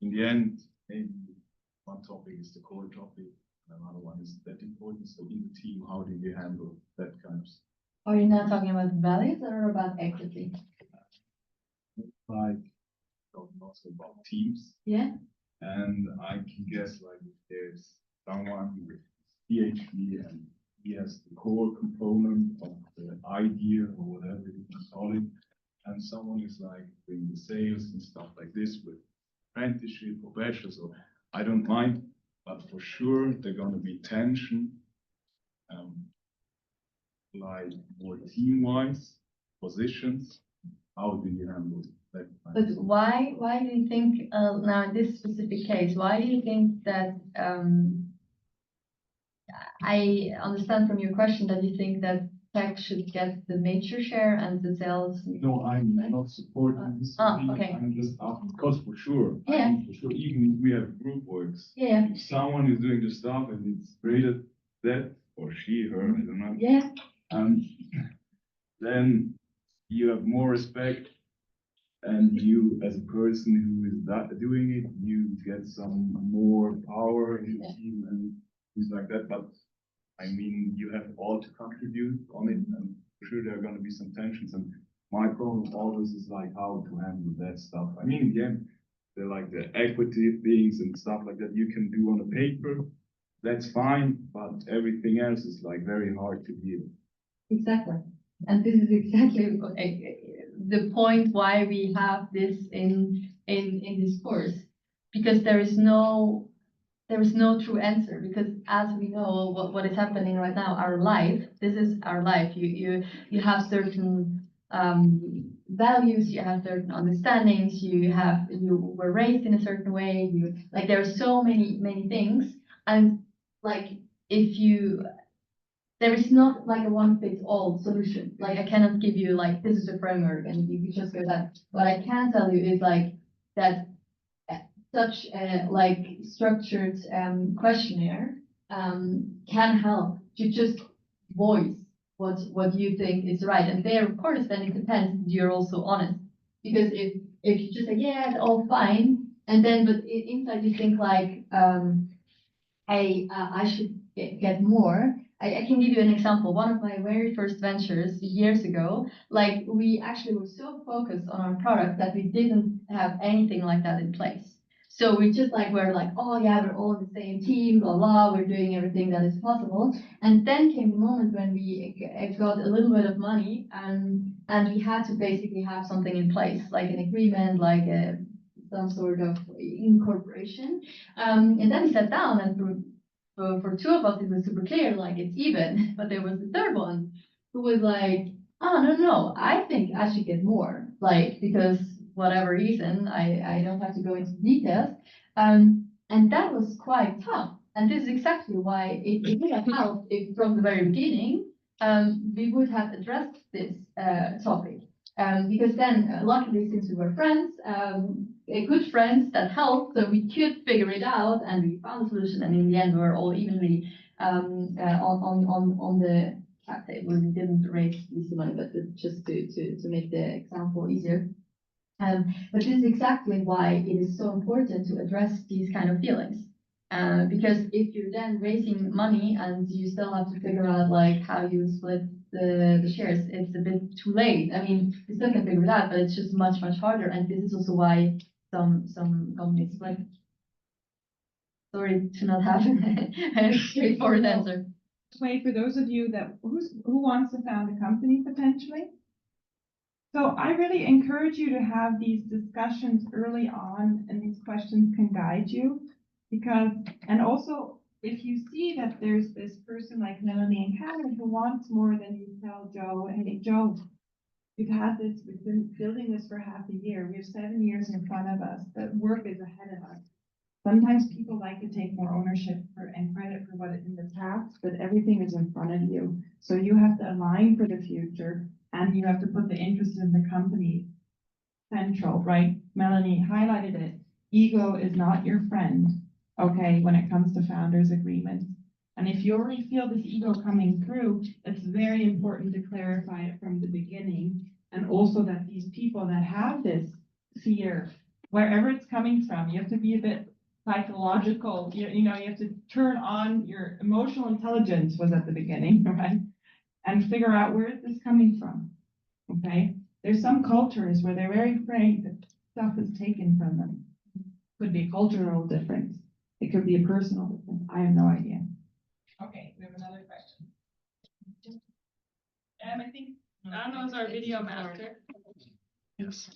in the end, maybe one topic is the core topic, and another one is that important. So in the team, how do you handle that kind of stuff? Are you now talking about values or about equity? Like, talking also about teams. Yeah. And I can guess like if there's someone with PhD and he has the core component of the idea or whatever you can call it, and someone is like doing the sales and stuff like this with apprenticeship or bachelor, so I don't mind, but for sure there's gonna be tension, like more team-wise positions. How do you handle that? But why do you think now in this specific case, why do you think that I understand from your question that you think that tech should get the major share and the sales? No, I'm not supporting this. Okay. I'm just asking because for sure, Yeah. I mean, for sure, even if we have group works, Yeah. if someone is doing the stuff and it's rated that or she, her, I don't know. Yeah. Then you have more respect, and you, as a person who is doing it, you get some more power in the team and things like that. But I mean, you have all to contribute on it, and for sure there are going to be some tensions. And my problem always is like how to handle that stuff. I mean, again, they're like the equity things and stuff like that you can do on a paper. That's fine, but everything else is like very hard to deal. Exactly. And this is exactly the point why we have this in this course, because there is no true answer, because as we know what is happening right now, our life, this is our life. You have certain values, you have certain understandings, you were raised in a certain way, like there are so many things, and like there is not like a one-fits-all solution. Like I cannot give you like this is a framework and you just go that. What I can tell you is like that such a like structured questionnaire can help to just voice what you think is right. And there, of course, then it depends. You're also honest, because if you just say yeah, it's all fine, and then but inside you think like I should get more. I can give you an example. One of my very first ventures years ago, like we actually were so focused on our product that we didn't have anything like that in place. So we just like were like, oh yeah, we're all in the same team, blah blah. We're doing everything that is possible. And then came the moment when we got a little bit of money, and we had to basically have something in place, like an agreement, like some sort of incorporation. And then we sat down, and for 2 of us, it was super clear, like it's even. But there was the third one who was like, oh, no, I think I should get more, like, because whatever reason, I don't have to go into details. And that was quite tough. And this is exactly why it would have helped if from the very beginning, we would have addressed this topic. Because then, luckily, since we were friends, good friends that helped, so we could figure it out, and we found a solution. And in the end, we were all evenly on the cap table. We didn't raise this money, but just to make the example easier. But this is exactly why it is so important to address these kind of feelings. Because if you're then raising money and you still have to figure out like how you split the shares, it's a bit too late. I mean, you still can figure it out, but it's just much harder. And this is also why some companies like. Sorry to not have a straightforward answer. Wait, for those of you that, who wants to found a company potentially? So I really encourage you to have these discussions early on, and these questions can guide you. Because, and also, if you see that there's this person like Melanie and Karen who wants more than you tell Joe, hey, Joe, we've been building this for half a year. We have 7 years in front of us. The work is ahead of us. Sometimes people like to take more ownership and credit for what is in the past, but everything is in front of you. So you have to align for the future, and you have to put the interest in the company central, right? Melanie highlighted it. Ego is not your friend, okay, when it comes to founders agreements. And if you already feel this ego coming through, it's very important to clarify it from the beginning. And also that these people that have this fear, wherever it's coming from, you have to be a bit psychological, you know, you have to turn on your emotional intelligence was at the beginning, right? And figure out where is this coming from, okay? There's some cultures where they're very afraid that stuff is taken from them. Could be a cultural difference. It could be a personal difference. I have no idea. Okay, we have another question. I think Anna is our video master. Yes.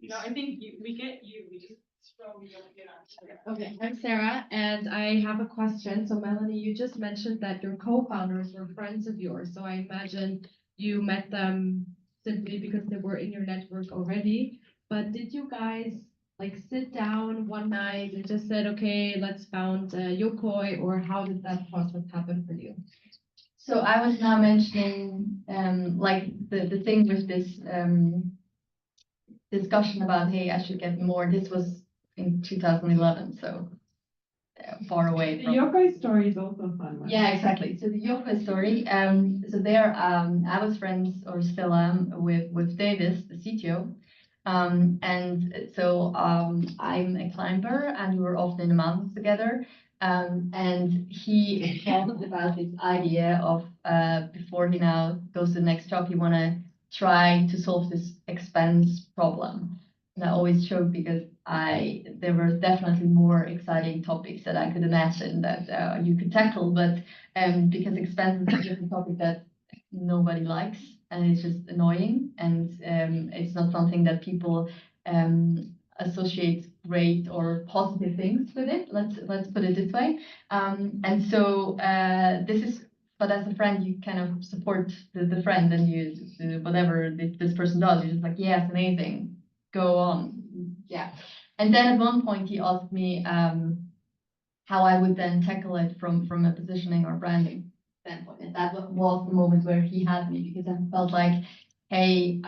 No, I think we get you. We just scroll, we don't get on. Okay, I'm Sarah, and I have a question. So Melanie, you just mentioned that your co-founders were friends of yours. So I imagine you met them simply because they were in your network already. But did you guys like sit down one night and just said, okay, let's found Yokoi, or how did that process happen for you? So I was now mentioning like the thing with this discussion about, hey, I should get more. This was in 2011, so far away The from. Yokoi story is also a fun one. Yeah, exactly. So the Yoko story. So there, I was friends, or still am, with Davis, the CTO. And so I'm a climber, and we were often in the mountains together. And he talked about this idea of before he now goes to the next job, he want to try to solve this expense problem. And I always joke because there were definitely more exciting topics that I could imagine that you could tackle, but because expenses is just a topic that nobody likes, and it's just annoying, and it's not something that people associate great or positive things with it. Let's put it this way. And so this is. But as a friend, you kind of support the friend, and you whatever this person does, you're just like, yeah, it's amazing, go on. Yeah. And then at one point he asked me how I would then tackle it from a positioning or branding standpoint. And that was the moment where he had me, because I felt like, hey,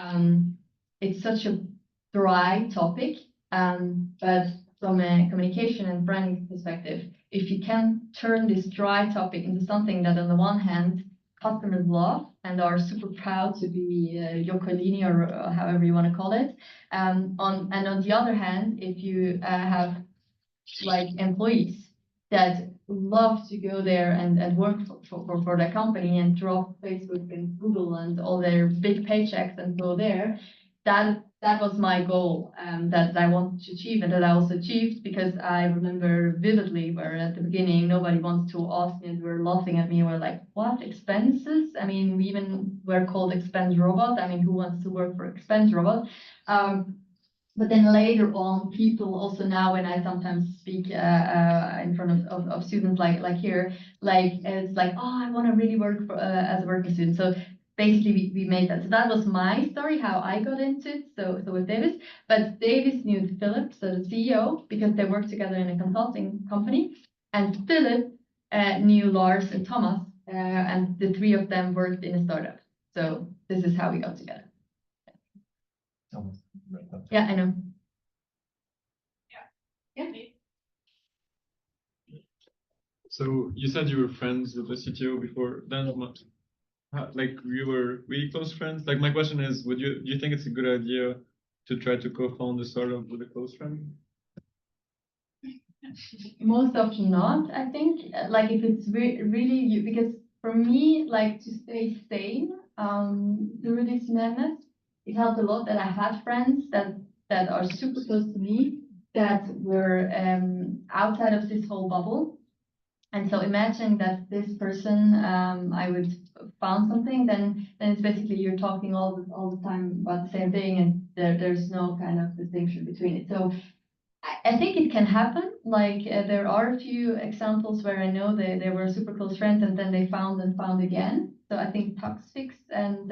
it's such a dry topic, but from a communication and branding perspective, if you can turn this dry topic into something that on the one hand customers love and are super proud to be Yokolini, or however you want to call it, and on the other hand, if you have like employees that love to go there and work for their company and drop Facebook and Google and all their big paychecks and go there, that was my goal, that I wanted to achieve, and that I also achieved, because I remember vividly where at the beginning nobody wanted to ask me, and they were laughing at me. We're like, what, expenses? I mean, we even were called expense robot. I mean, who wants to work for expense robot? But then later on, people also now, when I sometimes speak in front of students like here, like it's like, oh, I want to really work for as a working student. So basically, we made that. So that was my story, how I got into it. So with Davis, but Davis knew Philip, so the CEO, because they worked together in a consulting company, and Philip knew Lars and Thomas, and the three of them worked in a startup. So this is how we got together. Yeah, I know. Yeah. So you said you were friends with the CTO before then. Like you were really close friends. Like my question is, do you think it's a good idea to try to co-found a startup with a close friend? Most often not, I think. Like if it's really you, because for me, like to stay sane through this madness, it helped a lot that I had friends that are super close to me that were outside of this whole bubble. And so imagine that this person, I would found something, then it's basically you're talking all the time about the same thing, and there's no kind of distinction between it. So I think it can happen. Like there are a few examples where I know they were super close friends and then they found again. So I think Taxfix and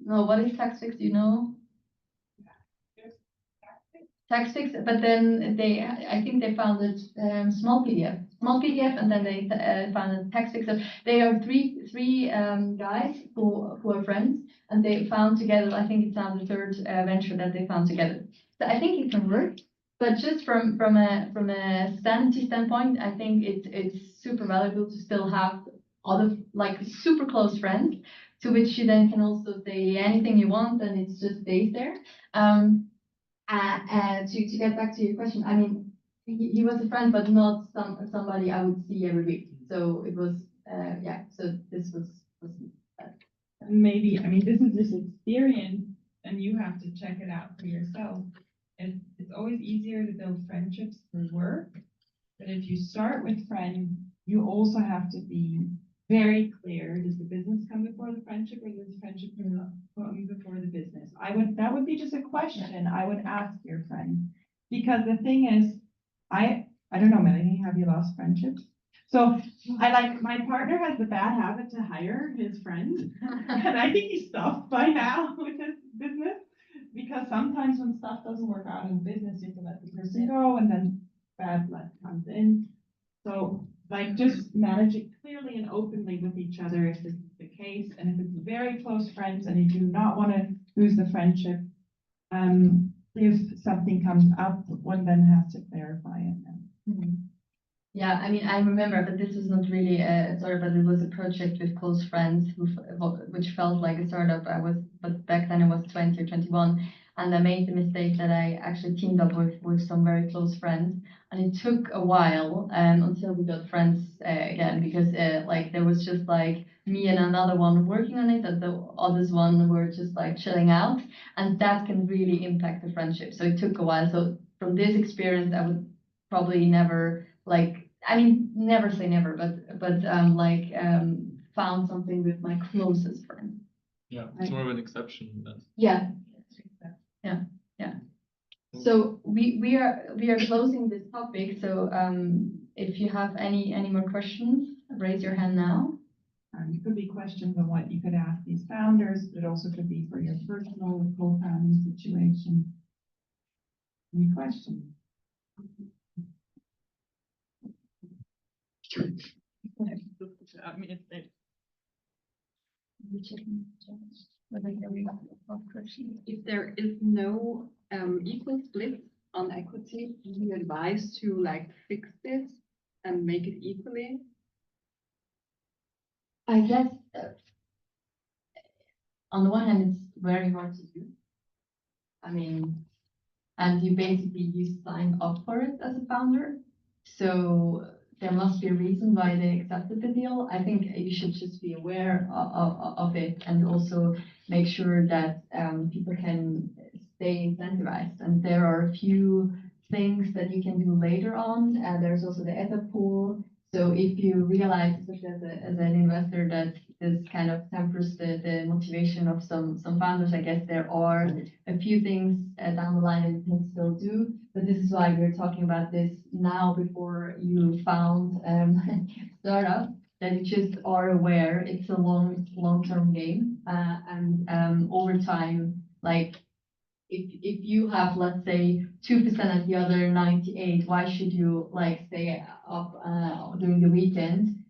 no, what is Taxfix? Do you know? Taxfix, but then I think they founded Small PDF, and then they founded Taxfix. So they are three guys who are friends, and they found together. I think it's now the third venture that they found together. So I think it can work, but just from a sanity standpoint, I think it's super valuable to still have other like super close friends to which you then can also say anything you want, and it just stays there. To get back to your question, I mean, he was a friend, but not somebody I would see every week. So it was, yeah. So this was Maybe, I mean, this is just experience, and you have to check it out for yourself. And it's always easier to build friendships through work, but if you start with friends, you also have to be very clear. Does the business come before the friendship, or does the friendship come before the business? That would be just a question I would ask your friend. Because the thing is, I don't know, Melanie, have you lost friendships? So my partner has the bad habit to hire his friends, and I think he's stopped by now with his business, because sometimes when stuff doesn't work out in business, you have to let the person go, and then bad blood comes in. So like just manage it clearly and openly with each other if this is the case, and if it's very close friends and you do not want to lose the friendship, if something comes up, one then has to clarify it. Yeah, I mean, I remember, but this was not really a startup, but it was a project with close friends which felt like a startup. But back then I was 20 or 21, and I made the mistake that I actually teamed up with some very close friends, and it took a while until we got friends again, because like there was just like me and another one working on it, and the others one were just like chilling out, and that can really impact the friendship. So it took a while. So from this experience, I would probably never never say never, but found something with my closest friend. Yeah, it's more of an exception than. Yeah. So we are closing this topic. So if you have any more questions, raise your hand now. It could be questions on what you could ask these founders, but it also could be for your personal co-founding situation. Any questions? If there is no equal split on equity, do you advise to like fix this and make it equally? I guess on the one hand, it's very hard to do. I mean, and you sign up for it as a founder. So there must be a reason why they accepted the deal. I think you should just be aware of it, and also make sure that people can stay incentivized. And there are a few things that you can do later on. There's also the ETA pool. So if you realize, especially as an investor, that this kind of tempers the motivation of some founders, I guess there are a few things down the line that you can still do. But this is why we're talking about this now, before you found startup, that you just are aware it's a long-term game, and over time, like if you have, let's say, 2% at the other 98, why should you like stay up during the weekend?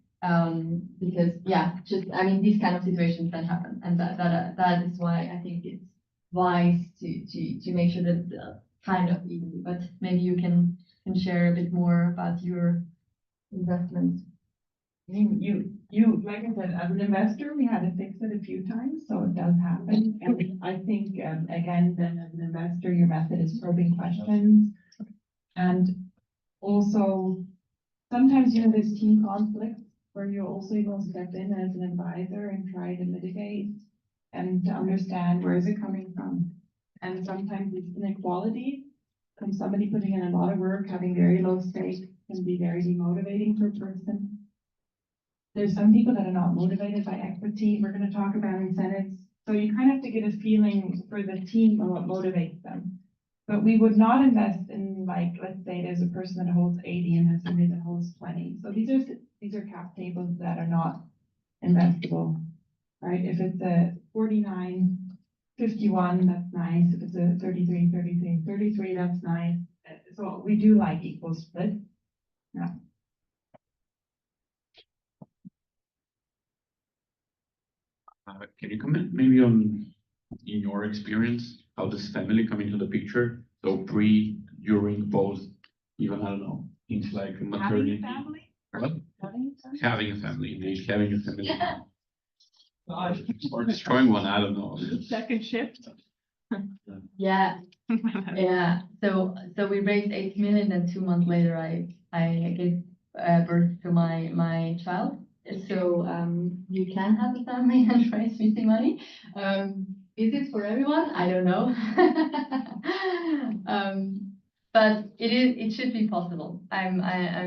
Because these kind of situations can happen, and that is why I think it's wise to make sure that it's kind of easy. But maybe you can share a bit more about your investment. Like I said, as an investor, we had to fix it a few times, so it does happen. And I think, again, then as an investor, your method is probing questions. And also, sometimes, there's team conflicts where you're also able to step in as an advisor and try to mitigate and to understand where is it coming from. And sometimes it's inequality. From somebody putting in a lot of work, having very low stake can be very demotivating for a person. There's some people that are not motivated by equity. We're going to talk about incentives. So you kind of have to get a feeling for the team and what motivates them. But we would not invest in, like, let's say there's a person that holds 80 and has somebody that holds 20. So these are cap tables that are not investable, right? If it's a 49, 51, that's nice. If it's a 33, 33, 33, that's nice. So we do like equal split. Yeah. Can you comment maybe on, in your experience, how does family come into the picture? So pre, during, post, even, I don't know, things like maternity. Having a family? What? Having a family? Having a family, indeed, having a family. Or destroying one, I don't know. Second shift? Yeah, yeah. So we raised 8 million, and 2 months later, I gave birth to my child. So you can have a family and raise missing money. Is it for everyone? I don't know. But it should be possible. I'm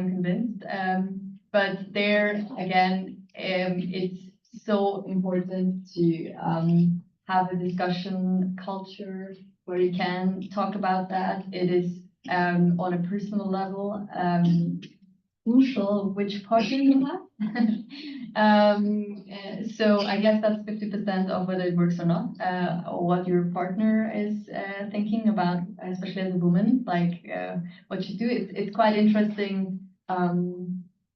convinced. But there again, it's so important to have a discussion culture where you can talk about that. It is on a personal level crucial which partner you have. So I guess that's 50% of whether it works or not, or what your partner is thinking about, especially as a woman, like what you do. It's quite interesting,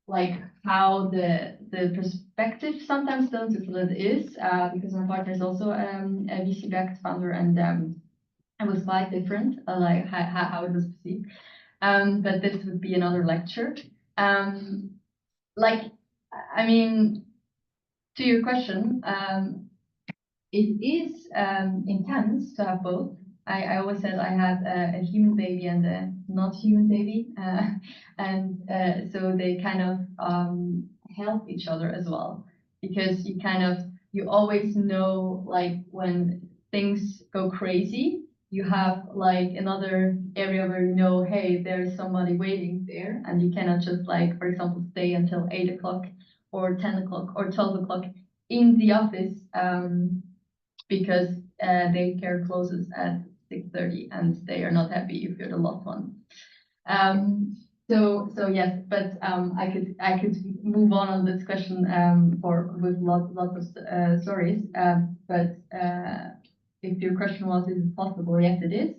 like how the perspective sometimes don't split is, because my partner is also a VC-backed founder, and it was quite different, like how it was perceived. But this would be another lecture. Like, I mean, to your question, it is intense to have both. I always said I had a human baby and a not human baby, and so they kind of help each other as well, because you always know, like, when things go crazy, you have like another area where you know, hey, there's somebody waiting there, and you cannot just, like, for example, stay until 8 o'clock or 10 o'clock or 12 o'clock in the office, because daycare closes at 6:30 and they are not happy if you're the last one. So yes, but I could move on this question with lots of stories. But if your question was, is it possible? Yes, it is.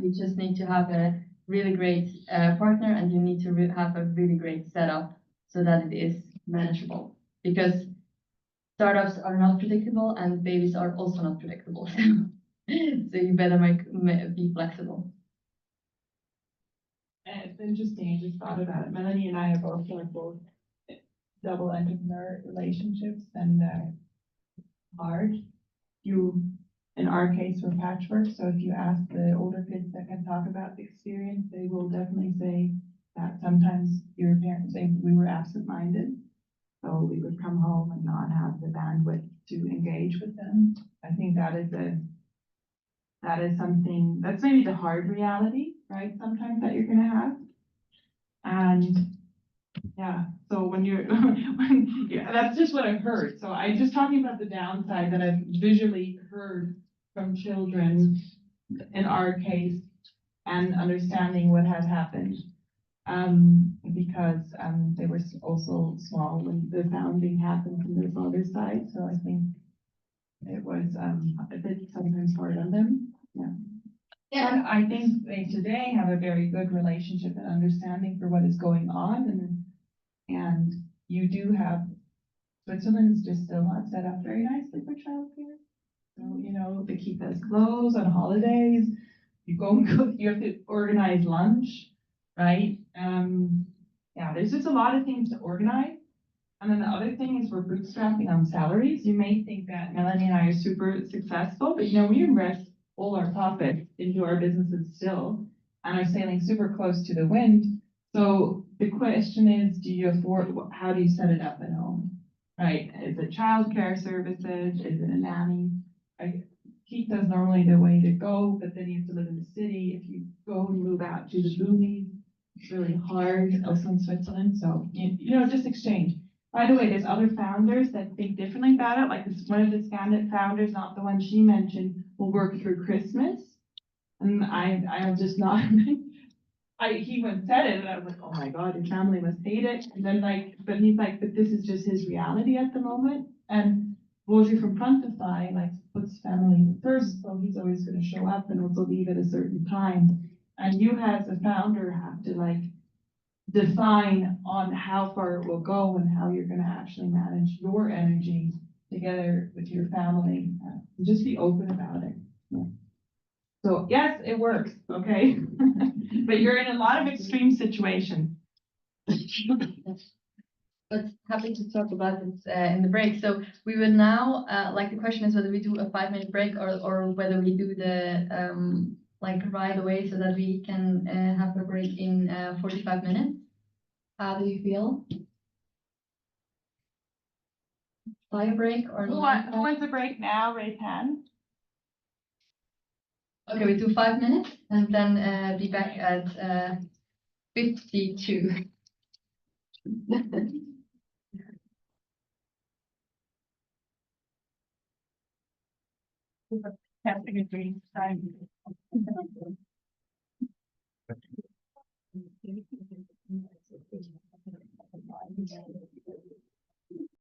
You just need to have a really great partner, and you need to have a really great setup so that it is manageable. Because startups are not predictable, and babies are also not predictable. So you better be flexible. It's interesting, I just thought about it. Melanie and I have also had both double entrepreneur relationships, and hard. In our case, we're patchwork, so if you ask the older kids that can talk about the experience, they will definitely say that sometimes your parents say we were absent-minded. So we would come home and not have the bandwidth to engage with them. I think that is something, that's maybe the hard reality, right? Sometimes that you're gonna have. And yeah, so when you're, that's just what I've heard. So I'm just talking about the downside that I've visually heard from children in our case, and understanding what had happened. Because they were also small when the founding happened from their father's side. So I think it was a bit sometimes hard on them. Yeah. Yeah, I think they today have a very good relationship and understanding for what is going on, and you do have, Switzerland is just still not set up very nicely for childcare. So they keep us closed on holidays. You go and cook, you have to organize lunch, right? Yeah, there's just a lot of things to organize. And then the other thing is we're bootstrapping on salaries. You may think that Melanie and I are super successful, but we invest all our profits into our businesses still and are sailing super close to the wind. So the question is, do you afford, how do you set it up at home? Right? Is it childcare services? Is it a nanny? Quito is normally the way to go, but then you have to live in the city. If you go and move out to the boonies, it's really hard, also in Switzerland. So, just exchange. By the way, there's other founders that think differently about it. Like one of the Scandit founders, not the one she mentioned, will work through Christmas. And I'm just not, he once said it and I was like, oh my God, your family must hate it. And then but he's like, but this is just his reality at the moment. And Roger from Prontify, puts family first, so he's always going to show up and also leave at a certain time. And you as a founder have to define on how far it will go and how you're going to actually manage your energy together with your family. And just be open about it. Yeah. So yes, it works, okay? But you're in a lot of extreme situations. But happy to talk about it in the break. So we will now, the question is whether we do a 5-minute break or whether we do the right away so that we can have a break in 45 minutes. How do you feel? Buy a break or Who not? wants a break now? Raise hand. Okay, we do 5 minutes and then be back at 52. Having a dream time.